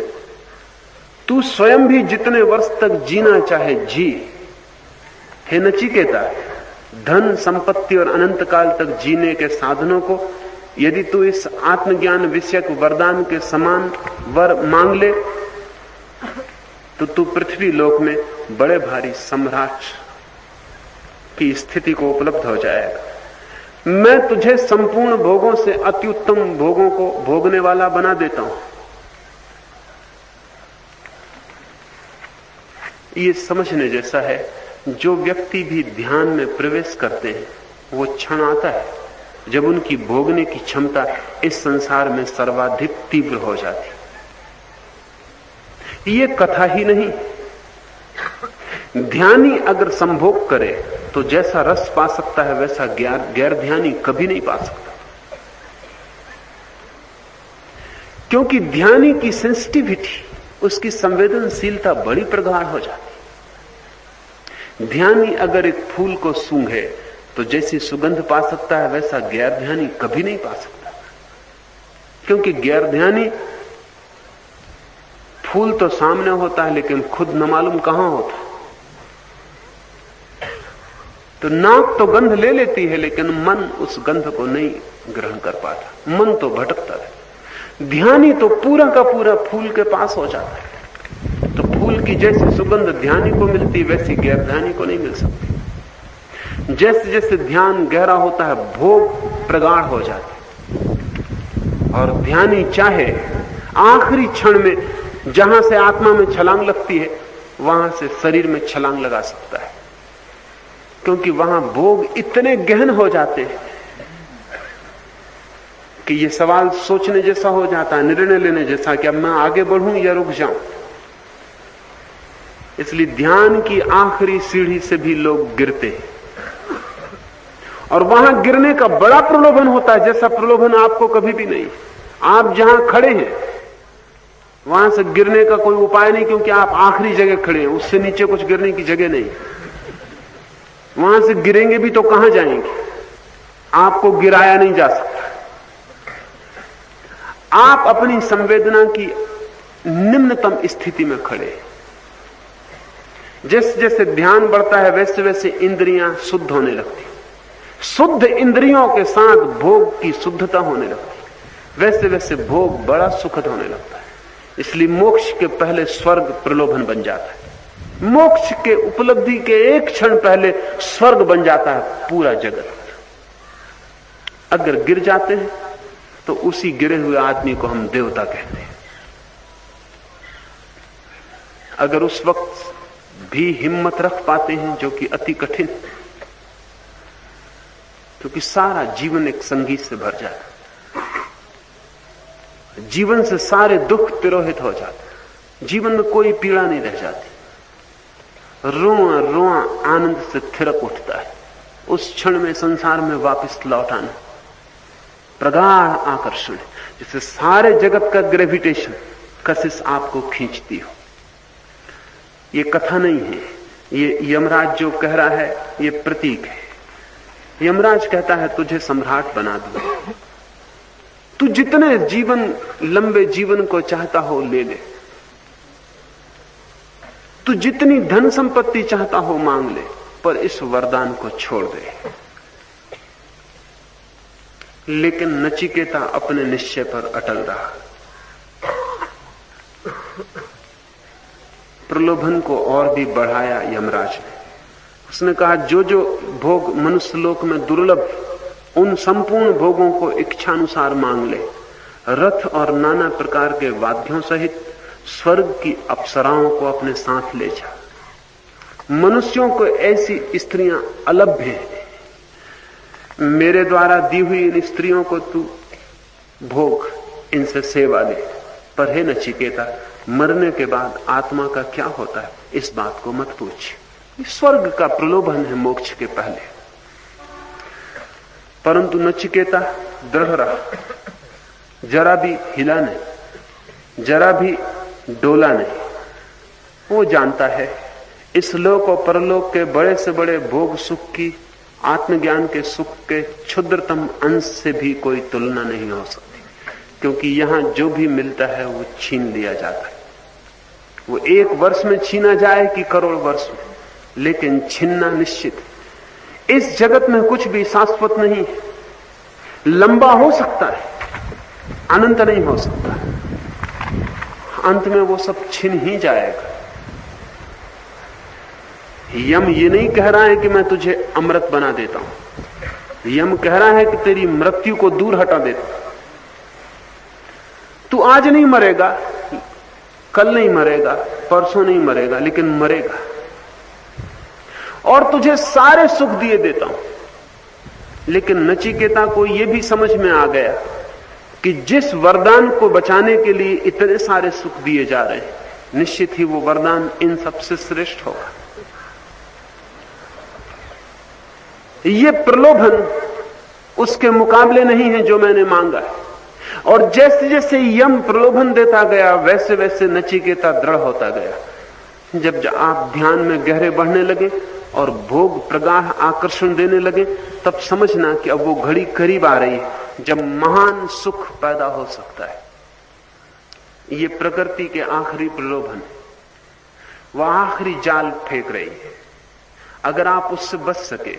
तू स्वयं भी जितने वर्ष तक जीना चाहे जी। हे नचिकेता, धन, संपत्ति और अनंत काल तक जीने के साधनों को यदि तू इस आत्मज्ञान विषयक वरदान के समान वर मांग ले, तो तू पृथ्वी लोक में बड़े भारी सम्राट की स्थिति को उपलब्ध हो जाएगा। मैं तुझे संपूर्ण भोगों से अति उत्तम भोगों को भोगने वाला बना देता हूं। ये समझने जैसा है, जो व्यक्ति भी ध्यान में प्रवेश करते हैं, वो क्षण आता है जब उनकी भोगने की क्षमता इस संसार में सर्वाधिक तीव्र हो जाती। ये कथा ही नहीं, ध्यानी अगर संभोग करे तो जैसा रस पा सकता है वैसा गैर ध्यानी कभी नहीं पा सकता। क्योंकि ध्यानी की सेंसिटिविटी, उसकी संवेदनशीलता बड़ी प्रगाढ़ हो जाती। ध्यानी अगर एक फूल को सूंघे तो जैसी सुगंध पा सकता है वैसा गैर ध्यानी कभी नहीं पा सकता। क्योंकि गैर ध्यानी फूल तो सामने होता है लेकिन खुद न मालूम कहां होता। तो नाक तो गंध ले लेती है लेकिन मन उस गंध को नहीं ग्रहण कर पाता, मन तो भटकता है। ध्यानी तो पूरा का पूरा फूल के पास हो जाता है। तो फूल की जैसी सुगंध ध्यानी को मिलती वैसी गैर ध्यानी को नहीं मिल सकती। जैसे जैसे ध्यान गहरा होता है भोग प्रगाढ़ हो जाते, और ध्यानी चाहे आखिरी क्षण में जहां से आत्मा में छलांग लगती है वहां से शरीर में छलांग लगा सकता है। क्योंकि वहां भोग इतने गहन हो जाते हैं कि ये सवाल सोचने जैसा हो जाता है, निर्णय लेने जैसा, कि अब मैं आगे बढ़ूं या रुक जाऊं। इसलिए ध्यान की आखिरी सीढ़ी से भी लोग गिरते हैं, और वहां गिरने का बड़ा प्रलोभन होता है, जैसा प्रलोभन आपको कभी भी नहीं। आप जहां खड़े हैं वहां से गिरने का कोई उपाय नहीं, क्योंकि आप आखिरी जगह खड़े हैं, उससे नीचे कुछ गिरने की जगह नहीं। वहां से गिरेंगे भी तो कहां जाएंगे? आपको गिराया नहीं जा सकता। आप अपनी संवेदना की निम्नतम स्थिति में खड़े हैं। जैसे जैसे ध्यान बढ़ता है वैसे वैसे इंद्रियां शुद्ध होने लगती, शुद्ध इंद्रियों के साथ भोग की शुद्धता होने लगती, वैसे वैसे भोग बड़ा सुखद होने लगता है। इसलिए मोक्ष के पहले स्वर्ग प्रलोभन बन जाता है। मोक्ष के उपलब्धि के एक क्षण पहले स्वर्ग बन जाता है पूरा जगत। अगर गिर जाते हैं तो उसी गिरे हुए आदमी को हम देवता कहते हैं। अगर उस वक्त भी हिम्मत रख पाते हैं, जो कि अति कठिन, क्योंकि सारा जीवन एक संगीत से भर जाता है। जीवन से सारे दुख तिरोहित हो जाते, जीवन में कोई पीड़ा नहीं रह जाती, रोआ रोआ आनंद से थिरक उठता है। उस क्षण में संसार में वापस लौट आना प्रगाढ़ आकर्षण है, जिससे सारे जगत का ग्रेविटेशन कशिश आपको खींचती हो। ये कथा नहीं है, ये यमराज जो कह रहा है ये प्रतीक है। यमराज कहता है तुझे सम्राट बना दूं, तू जितने जीवन लंबे जीवन को चाहता हो ले ले, तू जितनी धन संपत्ति चाहता हो मांग ले, पर इस वरदान को छोड़ दे। लेकिन नचिकेता अपने निश्चय पर अटल रहा। प्रलोभन को और भी बढ़ाया यमराज ने। उसने कहा जो जो भोग मनुष्य लोक में दुर्लभ, उन संपूर्ण भोगों को इच्छानुसार मांग ले। रथ और नाना प्रकार के वाद्यों सहित स्वर्ग की अप्सराओं को अपने साथ ले जा। मनुष्यों को ऐसी स्त्रियां अलभ्य हैं, मेरे द्वारा दी हुई इन स्त्रियों को तू भोग, इनसे सेवा ले। पर हे नचिकेता, मरने के बाद आत्मा का क्या होता है इस बात को मत पूछ। स्वर्ग का प्रलोभन है मोक्ष के पहले। परंतु नचिकेता दृढ़ रहा, जरा भी हिला नहीं, जरा भी डोला नहीं। वो जानता है इस लोक और परलोक के बड़े से बड़े भोग सुख की, आत्मज्ञान के सुख के क्षुद्रतम अंश से भी कोई तुलना नहीं हो सकती, क्योंकि यहां जो भी मिलता है वो छीन लिया जाता है। वो 1 वर्ष में छीना जाए कि करोड़ वर्ष में, लेकिन छीनना निश्चित। इस जगत में कुछ भी शाश्वत नहीं है। लंबा हो सकता है, अनंत नहीं हो सकता। अंत में वो सब छिन ही जाएगा। यम ये नहीं कह रहा है कि मैं तुझे अमृत बना देता हूं। यम कह रहा है कि तेरी मृत्यु को दूर हटा देता हूं। तू आज नहीं मरेगा, कल नहीं मरेगा, परसों नहीं मरेगा, लेकिन मरेगा। और तुझे सारे सुख दिए देता हूं। लेकिन नचिकेता को यह भी समझ में आ गया कि जिस वरदान को बचाने के लिए इतने सारे सुख दिए जा रहे हैं, निश्चित ही वो वरदान इन सबसे श्रेष्ठ होगा। ये प्रलोभन उसके मुकाबले नहीं है जो मैंने मांगा है। और जैसे जैसे यम प्रलोभन देता गया, वैसे वैसे नचिकेता दृढ़ होता गया। जब आप ध्यान में गहरे बढ़ने लगे और भोग प्रगाढ़ आकर्षण देने लगे, तब समझना कि अब वो घड़ी करीब आ रही है जब महान सुख पैदा हो सकता है। ये प्रकृति के आखिरी प्रलोभन, वह आखिरी जाल फेंक रही है। अगर आप उससे बच सके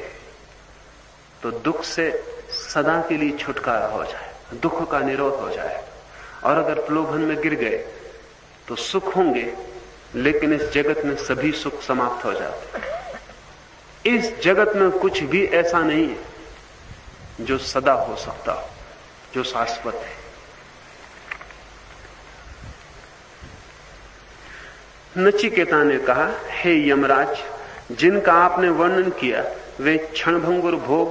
तो दुख से सदा के लिए छुटकारा हो जाए, दुख का निरोध हो जाए। और अगर प्रलोभन में गिर गए तो सुख होंगे, लेकिन इस जगत में सभी सुख समाप्त हो जाते हैं। इस जगत में कुछ भी ऐसा नहीं है जो सदा हो सकता हो, जो शाश्वत है। नचिकेता ने कहा, हे यमराज, जिनका आपने वर्णन किया वे क्षणभंगुर भोग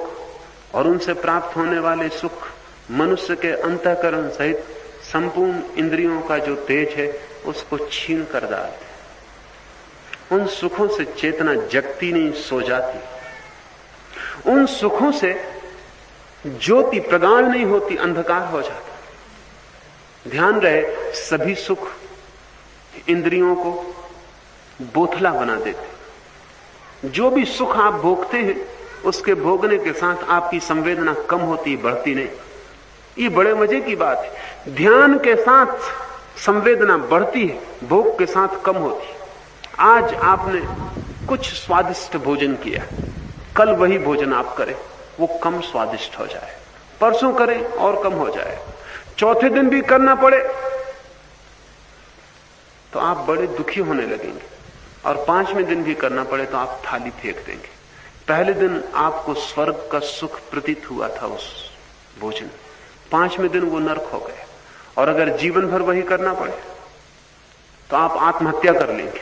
और उनसे प्राप्त होने वाले सुख मनुष्य के अंतःकरण सहित संपूर्ण इंद्रियों का जो तेज है उसको छीन कर डालते। उन सुखों से चेतना जगती नहीं, सो जाती। उन सुखों से ज्योति प्रगाढ़ नहीं होती, अंधकार हो जाता। ध्यान रहे, सभी सुख इंद्रियों को बोथला बना देते। जो भी सुख आप भोगते हैं उसके भोगने के साथ आपकी संवेदना कम होती, बढ़ती नहीं। ये बड़े मजे की बात है। ध्यान के साथ संवेदना बढ़ती है, भोग के साथ कम होती है। आज आपने कुछ स्वादिष्ट भोजन किया, कल वही भोजन आप करें, वो कम स्वादिष्ट हो जाए। परसों करें और कम हो जाए। चौथे दिन भी करना पड़े तो आप बड़े दुखी होने लगेंगे, और 5वें दिन भी करना पड़े तो आप थाली फेंक देंगे। पहले दिन आपको स्वर्ग का सुख प्रतीत हुआ था उस भोजन, 5वें दिन वो नरक हो गया। और अगर जीवन भर वही करना पड़े तो आप आत्महत्या कर लेंगे।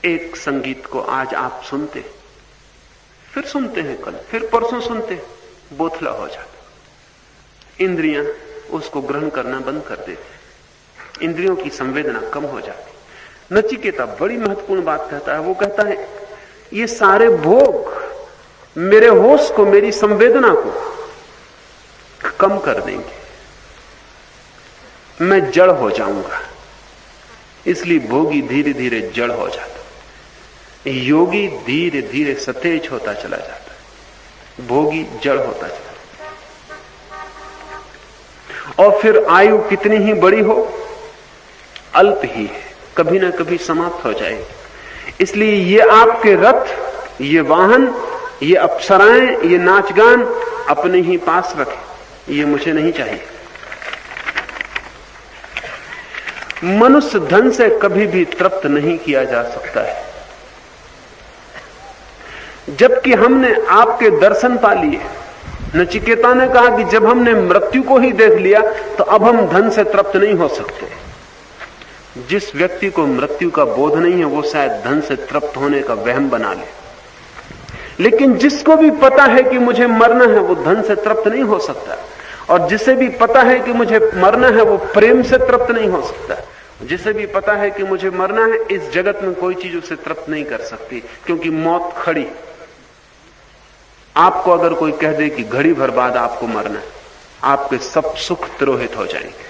एक संगीत को आज आप सुनते, फिर सुनते हैं कल, फिर परसों सुनते, बोथला हो जाता। इंद्रियां उसको ग्रहण करना बंद कर देती, इंद्रियों की संवेदना कम हो जाती। नचिकेता बड़ी महत्वपूर्ण बात कहता है। वो कहता है ये सारे भोग मेरे होश को, मेरी संवेदना को कम कर देंगे, मैं जड़ हो जाऊंगा। इसलिए भोगी धीरे धीरे जड़ हो जाता, योगी धीरे धीरे सतेज होता चला जाता है, भोगी जड़ होता चला जाता। और फिर आयु कितनी ही बड़ी हो, अल्प ही है, कभी ना कभी समाप्त हो जाएगी। इसलिए ये आपके रथ, ये वाहन, ये अप्सराएं, ये नाचगान अपने ही पास रखें, ये मुझे नहीं चाहिए। मनुष्य धन से कभी भी तृप्त नहीं किया जा सकता है। जबकि हमने आपके दर्शन पा लिए। नचिकेता ने कहा कि जब हमने मृत्यु को ही देख लिया तो अब हम धन से तृप्त नहीं हो सकते। जिस व्यक्ति को मृत्यु का बोध नहीं है वो शायद धन से तृप्त होने का वहम बना ले, लेकिन जिसको भी पता है कि मुझे मरना है वो धन से तृप्त नहीं हो सकता, और जिसे भी पता है कि मुझे मरना है वो प्रेम से तृप्त नहीं हो सकता। जिसे भी पता है कि मुझे मरना है, इस जगत में कोई चीज उसे तृप्त नहीं कर सकती, क्योंकि मौत खड़ी। आपको अगर कोई कह दे कि घड़ी भर बाद आपको मरना है, आपके सब सुख तिरोहित हो जाएंगे।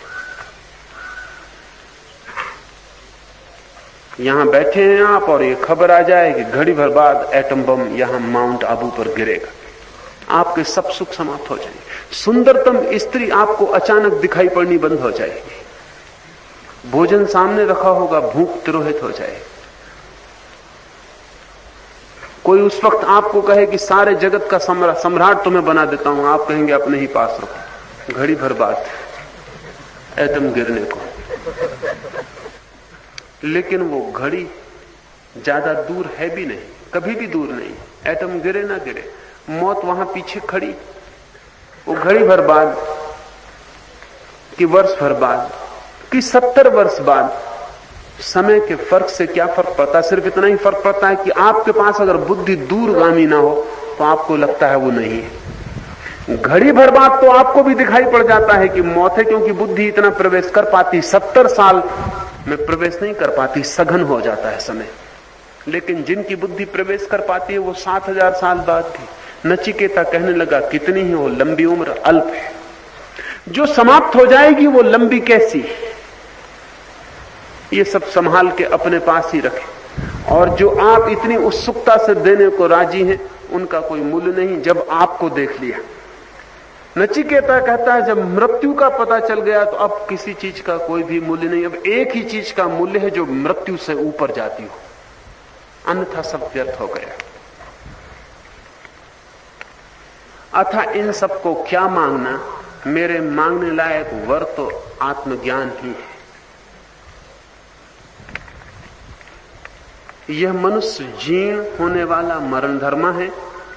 यहां बैठे हैं आप और ये खबर आ जाए कि घड़ी भर बाद एटम बम यहां माउंट आबू पर गिरेगा, आपके सब सुख समाप्त हो जाएंगे। सुंदरतम स्त्री आपको अचानक दिखाई पड़नी बंद हो जाएगी। भोजन सामने रखा होगा, भूख तिरोहित हो जाएगी। कोई उस वक्त आपको कहे कि सारे जगत का सम्राट तुम्हें बना देता हूं, आप कहेंगे अपने ही पास रखो, घड़ी भर बाद एटम गिरने को। लेकिन वो घड़ी ज्यादा दूर है भी नहीं, कभी भी दूर नहीं। एटम गिरे ना गिरे, मौत वहां पीछे खड़ी। वो घड़ी भर बाद कि वर्ष भर बाद कि 70 वर्ष बाद, समय के फर्क से क्या फर्क पड़ता है? सिर्फ इतना ही फर्क पड़ता है कि आपके पास अगर बुद्धि दूरगामी ना हो तो आपको लगता है वो नहीं है। घड़ी भर बाद तो आपको भी दिखाई पड़ जाता है कि मौत है, क्योंकि बुद्धि इतना प्रवेश कर पाती, 70 साल में प्रवेश नहीं कर पाती, सघन हो जाता है समय। लेकिन जिनकी बुद्धि प्रवेश कर पाती है वो 7000 साल बाद भी। नचिकेता कहने लगा कितनी ही हो लंबी उम्र अल्प है, जो समाप्त हो जाएगी वो लंबी कैसी। ये सब संभाल के अपने पास ही रखें, और जो आप इतनी उत्सुकता से देने को राजी हैं उनका कोई मूल्य नहीं जब आपको देख लिया। नचिकेता कहता है जब मृत्यु का पता चल गया तो अब किसी चीज का कोई भी मूल्य नहीं। अब एक ही चीज का मूल्य है जो मृत्यु से ऊपर जाती हो, अन्यथा सब व्यर्थ हो गया। अतः इन सबको क्या मांगना, मेरे मांगने लायक वर तो आत्मज्ञान ही है। यह मनुष्य जीर्ण होने वाला मरण धर्मा है।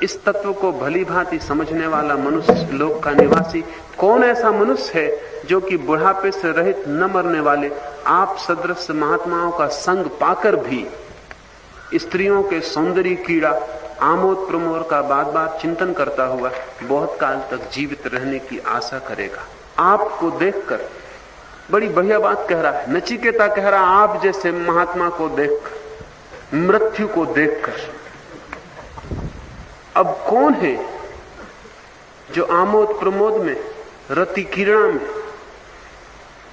इस तत्व को भली भांति समझने वाला मनुष्य लोक का निवासी कौन ऐसा मनुष्य है जो कि बुढ़ापे से रहित न मरने वाले आप सदृश महात्माओं का संग पाकर भी स्त्रियों के सौंदर्य कीड़ा आमोद प्रमोद का बार बार चिंतन करता हुआ बहुत काल तक जीवित रहने की आशा करेगा। आपको देखकर बड़ी बढ़िया बात कह रहा है नचिकेता, कह रहा आप जैसे महात्मा को देखकर, मृत्यु को देखकर। अब कौन है जो आमोद प्रमोद में, रति किरणा में,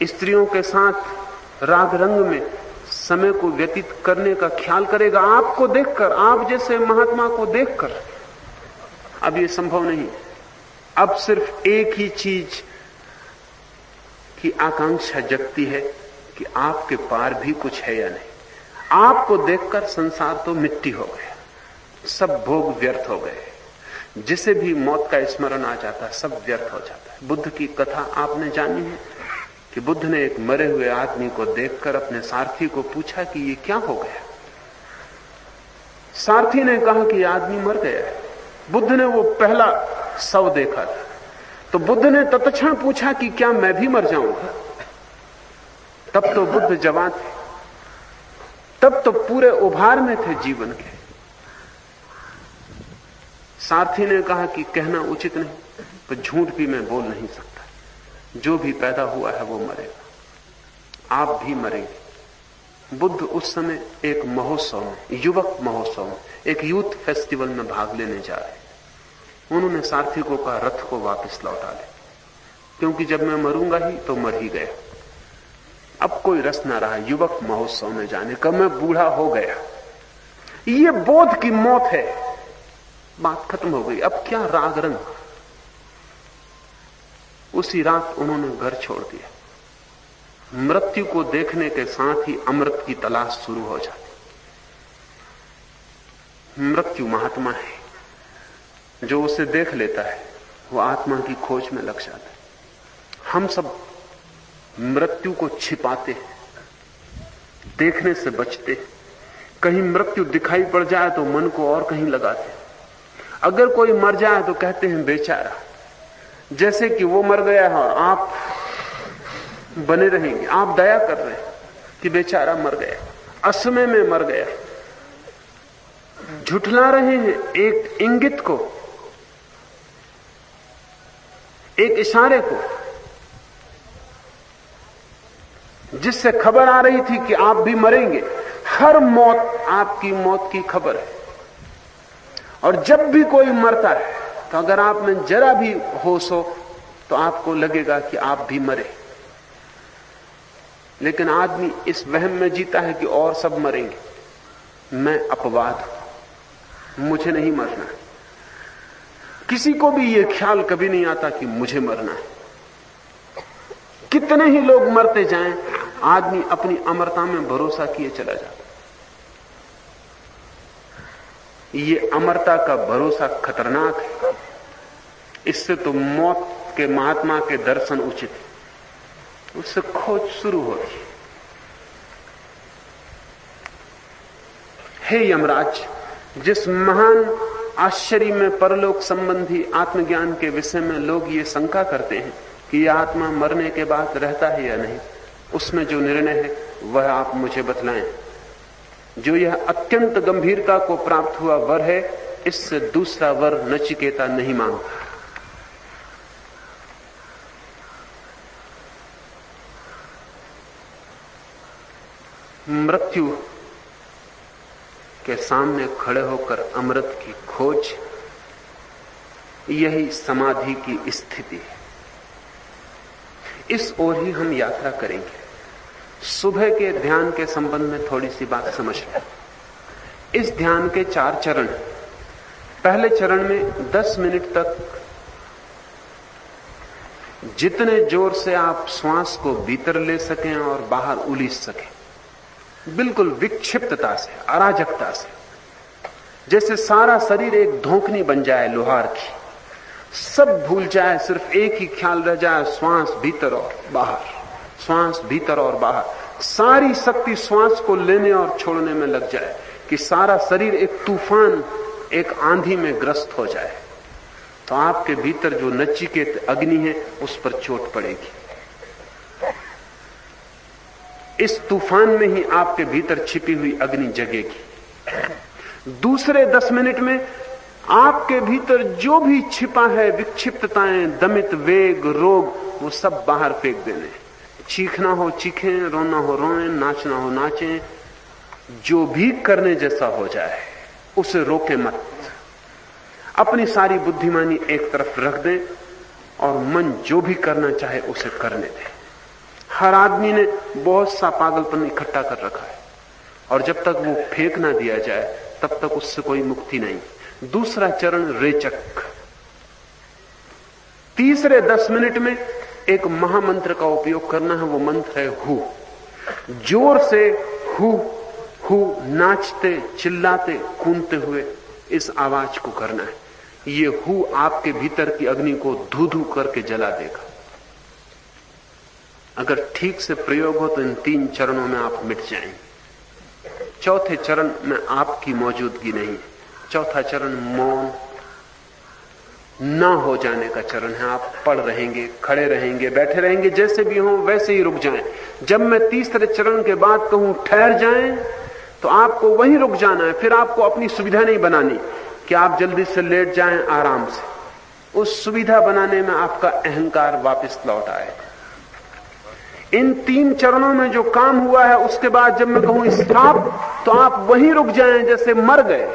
स्त्रियों के साथ राग रंग में समय को व्यतीत करने का ख्याल करेगा आपको देखकर, आप जैसे महात्मा को देखकर? अब यह संभव नहीं। अब सिर्फ एक ही चीज की आकांक्षा जगती है कि आपके पार भी कुछ है या नहीं। आपको देखकर संसार तो मिट्टी हो गया, सब भोग व्यर्थ हो गए। जिसे भी मौत का स्मरण आ जाता है सब व्यर्थ हो जाता है। बुद्ध की कथा आपने जानी है कि बुद्ध ने एक मरे हुए आदमी को देखकर अपने सारथी को पूछा कि ये क्या हो गया। सारथी ने कहा कि आदमी मर गया है। बुद्ध ने वो पहला शव देखा था, तो बुद्ध ने तत्क्षण पूछा कि क्या मैं भी मर जाऊंगा? तब तो बुद्ध जवान थे, तब तो पूरे उभार में थे जीवन के। सारथी ने कहा कि कहना उचित नहीं, पर झूठ भी मैं बोल नहीं सकता। जो भी पैदा हुआ है वो मरेगा, आप भी मरेंगे। बुद्ध उस समय एक महोत्सव में, युवक महोत्सव में, एक यूथ फेस्टिवल में भाग लेने जा रहे। उन्होंने सारथी को कहा रथ को वापस लौटा ले, क्योंकि जब मैं मरूंगा ही तो मर ही गया। अब कोई रस ना रहा युवक महोत्सव में जाने का, मैं बूढ़ा हो गया। ये बोध की मौत है, बात खत्म हो गई। अब क्या राग रंग। उसी रात उन्होंने घर छोड़ दिया। मृत्यु को देखने के साथ ही अमृत की तलाश शुरू हो जाती। मृत्यु महात्मा है, जो उसे देख लेता है वो आत्मा की खोज में लग जाता है। हम सब मृत्यु को छिपाते हैं, देखने से बचते हैं। कहीं मृत्यु दिखाई पड़ जाए तो मन को और कहीं लगाते हैं। अगर कोई मर जाए तो कहते हैं बेचारा, जैसे कि वो मर गया है और आप बने रहेंगे। आप दया कर रहे हैं कि बेचारा मर गया, असमय में मर गया। झुठला रहे हैं एक इंगित को, एक इशारे को, जिससे खबर आ रही थी कि आप भी मरेंगे। हर मौत आपकी मौत की खबर है। और जब भी कोई मरता है तो अगर आप में जरा भी होश हो तो आपको लगेगा कि आप भी मरे। लेकिन आदमी इस वहम में जीता है कि और सब मरेंगे, मैं अपवाद हूं, मुझे नहीं मरना। किसी को भी यह ख्याल कभी नहीं आता कि मुझे मरना है। कितने ही लोग मरते जाएं, आदमी अपनी अमरता में भरोसा किए चला जाता। ये अमरता का भरोसा खतरनाक है। इससे तो मौत के महात्मा के दर्शन उचित है, उससे खोज शुरू होती। हे यमराज, जिस महान आश्चर्य में परलोक संबंधी आत्मज्ञान के विषय में लोग ये शंका करते हैं कि यह आत्मा मरने के बाद रहता है या नहीं, उसमें जो निर्णय है वह आप मुझे बतलाएं। जो यह अत्यंत गंभीरता को प्राप्त हुआ वर है, इससे दूसरा वर नचिकेता नहीं मांगता। मृत्यु के सामने खड़े होकर अमृत की खोज, यही समाधि की स्थिति है। इस ओर ही हम यात्रा करेंगे। सुबह के ध्यान के संबंध में थोड़ी सी बात समझ लें। इस ध्यान के 4 चरण। पहले चरण में 10 मिनट तक जितने जोर से आप श्वास को भीतर ले सकें और बाहर उलीझ सकें, बिल्कुल विक्षिप्तता से, अराजकता से, जैसे सारा शरीर एक धोखनी बन जाए लोहार की, सब भूल जाए, सिर्फ एक ही ख्याल रह जाए, श्वास भीतर और बाहर, श्वास भीतर और बाहर। सारी शक्ति श्वास को लेने और छोड़ने में लग जाए कि सारा शरीर एक तूफान, एक आंधी में ग्रस्त हो जाए, तो आपके भीतर जो नचिकेत अग्नि है उस पर चोट पड़ेगी। इस तूफान में ही आपके भीतर छिपी हुई अग्नि जगेगी। दूसरे 10 मिनट में आपके भीतर जो भी छिपा है, विक्षिप्तताएं, दमित वेग, रोग, वो सब बाहर फेंक देने। चीखना हो चीखें, रोना हो रोएं, नाचना हो नाचें, जो भी करने जैसा हो जाए उसे रोके मत। अपनी सारी बुद्धिमानी एक तरफ रख दें और मन जो भी करना चाहे उसे करने दें। हर आदमी ने बहुत सा पागलपन इकट्ठा कर रखा है और जब तक वो फेंक ना दिया जाए तब तक उससे कोई मुक्ति नहीं। दूसरा चरण रेचक। तीसरे 10 मिनट में एक महामंत्र का उपयोग करना है। वो मंत्र है हु। जोर से हु हु, नाचते चिल्लाते कूदते हुए इस आवाज को करना है। ये हु आपके भीतर की अग्नि को धू धू करके जला देगा। अगर ठीक से प्रयोग हो तो इन 3 चरणों में आप मिट जाएंगे। चौथे चरण में आपकी मौजूदगी नहीं। चौथा चरण मौन ना हो जाने का चरण है। आप पड़ रहेंगे, खड़े रहेंगे, बैठे रहेंगे, जैसे भी हो वैसे ही रुक जाएं। जब मैं तीसरे चरण के बाद कहूं ठहर जाएं तो आपको वहीं रुक जाना है। फिर आपको अपनी सुविधा नहीं बनानी कि आप जल्दी से लेट जाएं आराम से। उस सुविधा बनाने में आपका अहंकार वापस लौट आए। इन 3 चरणों में जो काम हुआ है उसके बाद जब मैं कहूं स्टॉप तो आप वहीं रुक जाएं जैसे मर गए।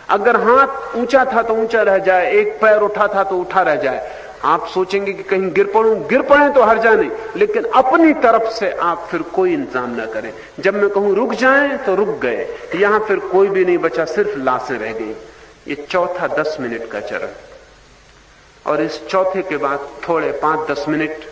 अगर हाथ ऊंचा था तो ऊंचा रह जाए, एक पैर उठा था तो उठा रह जाए। आप सोचेंगे कि कहीं गिर पड़े तो हर्जा नहीं, लेकिन अपनी तरफ से आप फिर कोई इंतजाम ना करें। जब मैं कहूं रुक जाएं तो रुक गए। यहां फिर कोई भी नहीं बचा, सिर्फ लाशें रह गई। ये चौथा 10 मिनट का चरण। और इस चौथे के बाद थोड़े 5-10 मिनट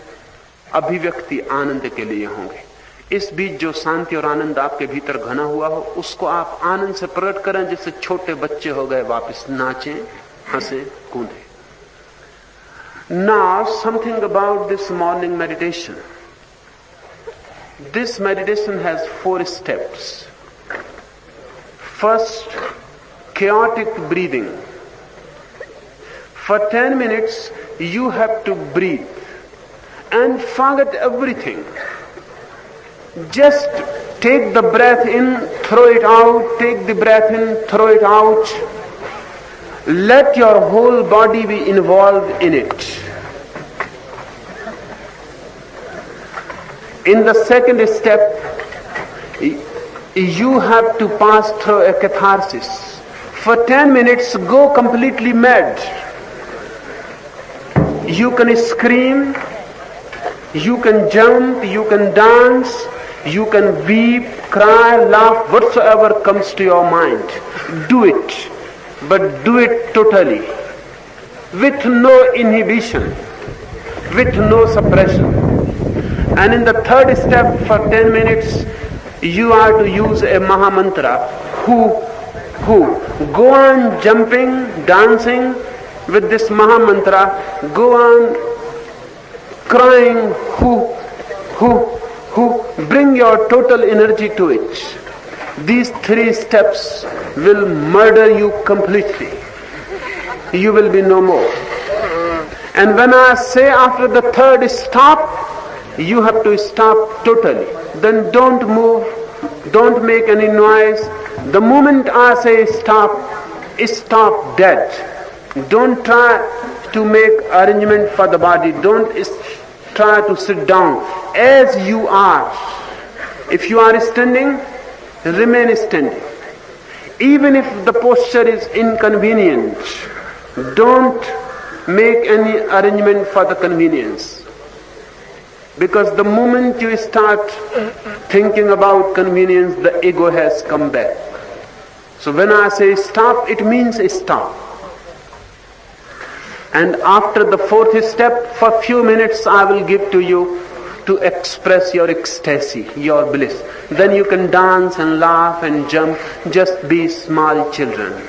अभिव्यक्ति आनंद के लिए होंगे। इस बीच जो शांति और आनंद आपके भीतर घना हुआ हो उसको आप आनंद से प्रकट करें, जैसे छोटे बच्चे हो गए, वापस नाचें, हंसें, कूदें। Now something about this morning meditation. This meditation has 4 steps. First, chaotic breathing. For 10 minutes you have to breathe and forget everything. Just take the breath in, throw it out, take the breath in, throw it out. Let your whole body be involved in it. In the second step, you have to pass through a catharsis. For 10 minutes, go completely mad. You can scream, you can jump, you can dance, you can weep, cry, laugh, whatsoever comes to your mind. Do it, but do it totally, with no inhibition, with no suppression. And in the third step, for 10 minutes, you are to use a Mahamantra, who. Go on jumping, dancing with this Mahamantra, go on crying, who, bring your total energy to it. These 3 steps will murder you completely. You will be no more. And when I say after the third stop, you have to stop totally. Then don't move, don't make any noise. The moment I say stop, stop dead. Don't try to make arrangement for the body. Don't try to sit down. As you are. If you are standing, remain standing. Even if the posture is inconvenient, don't make any arrangement for the convenience. Because the moment you start thinking about convenience, the ego has come back. So when I say stop, it means stop. And after the 4th step, for a few minutes I will give to you to express your ecstasy, your bliss. Then you can dance and laugh and jump. Just be small children.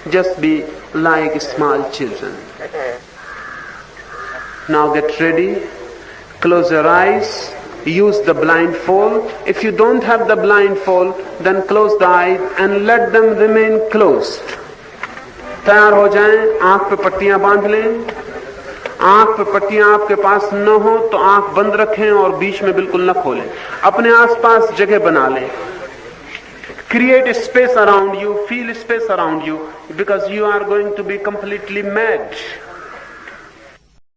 Just be like small children. Now get ready. Close your eyes, use the blindfold. If you don't have the blindfold, then close the eyes and let them remain closed. तैयार हो जाएं, आंख पे पट्टियां बांध लें। आंख पे पट्टियां आपके पास न हो तो आंख बंद रखें और बीच में बिल्कुल न खोलें। अपने आसपास जगह बना लें। Create space around you, feel space around you, because you are going to be completely mad.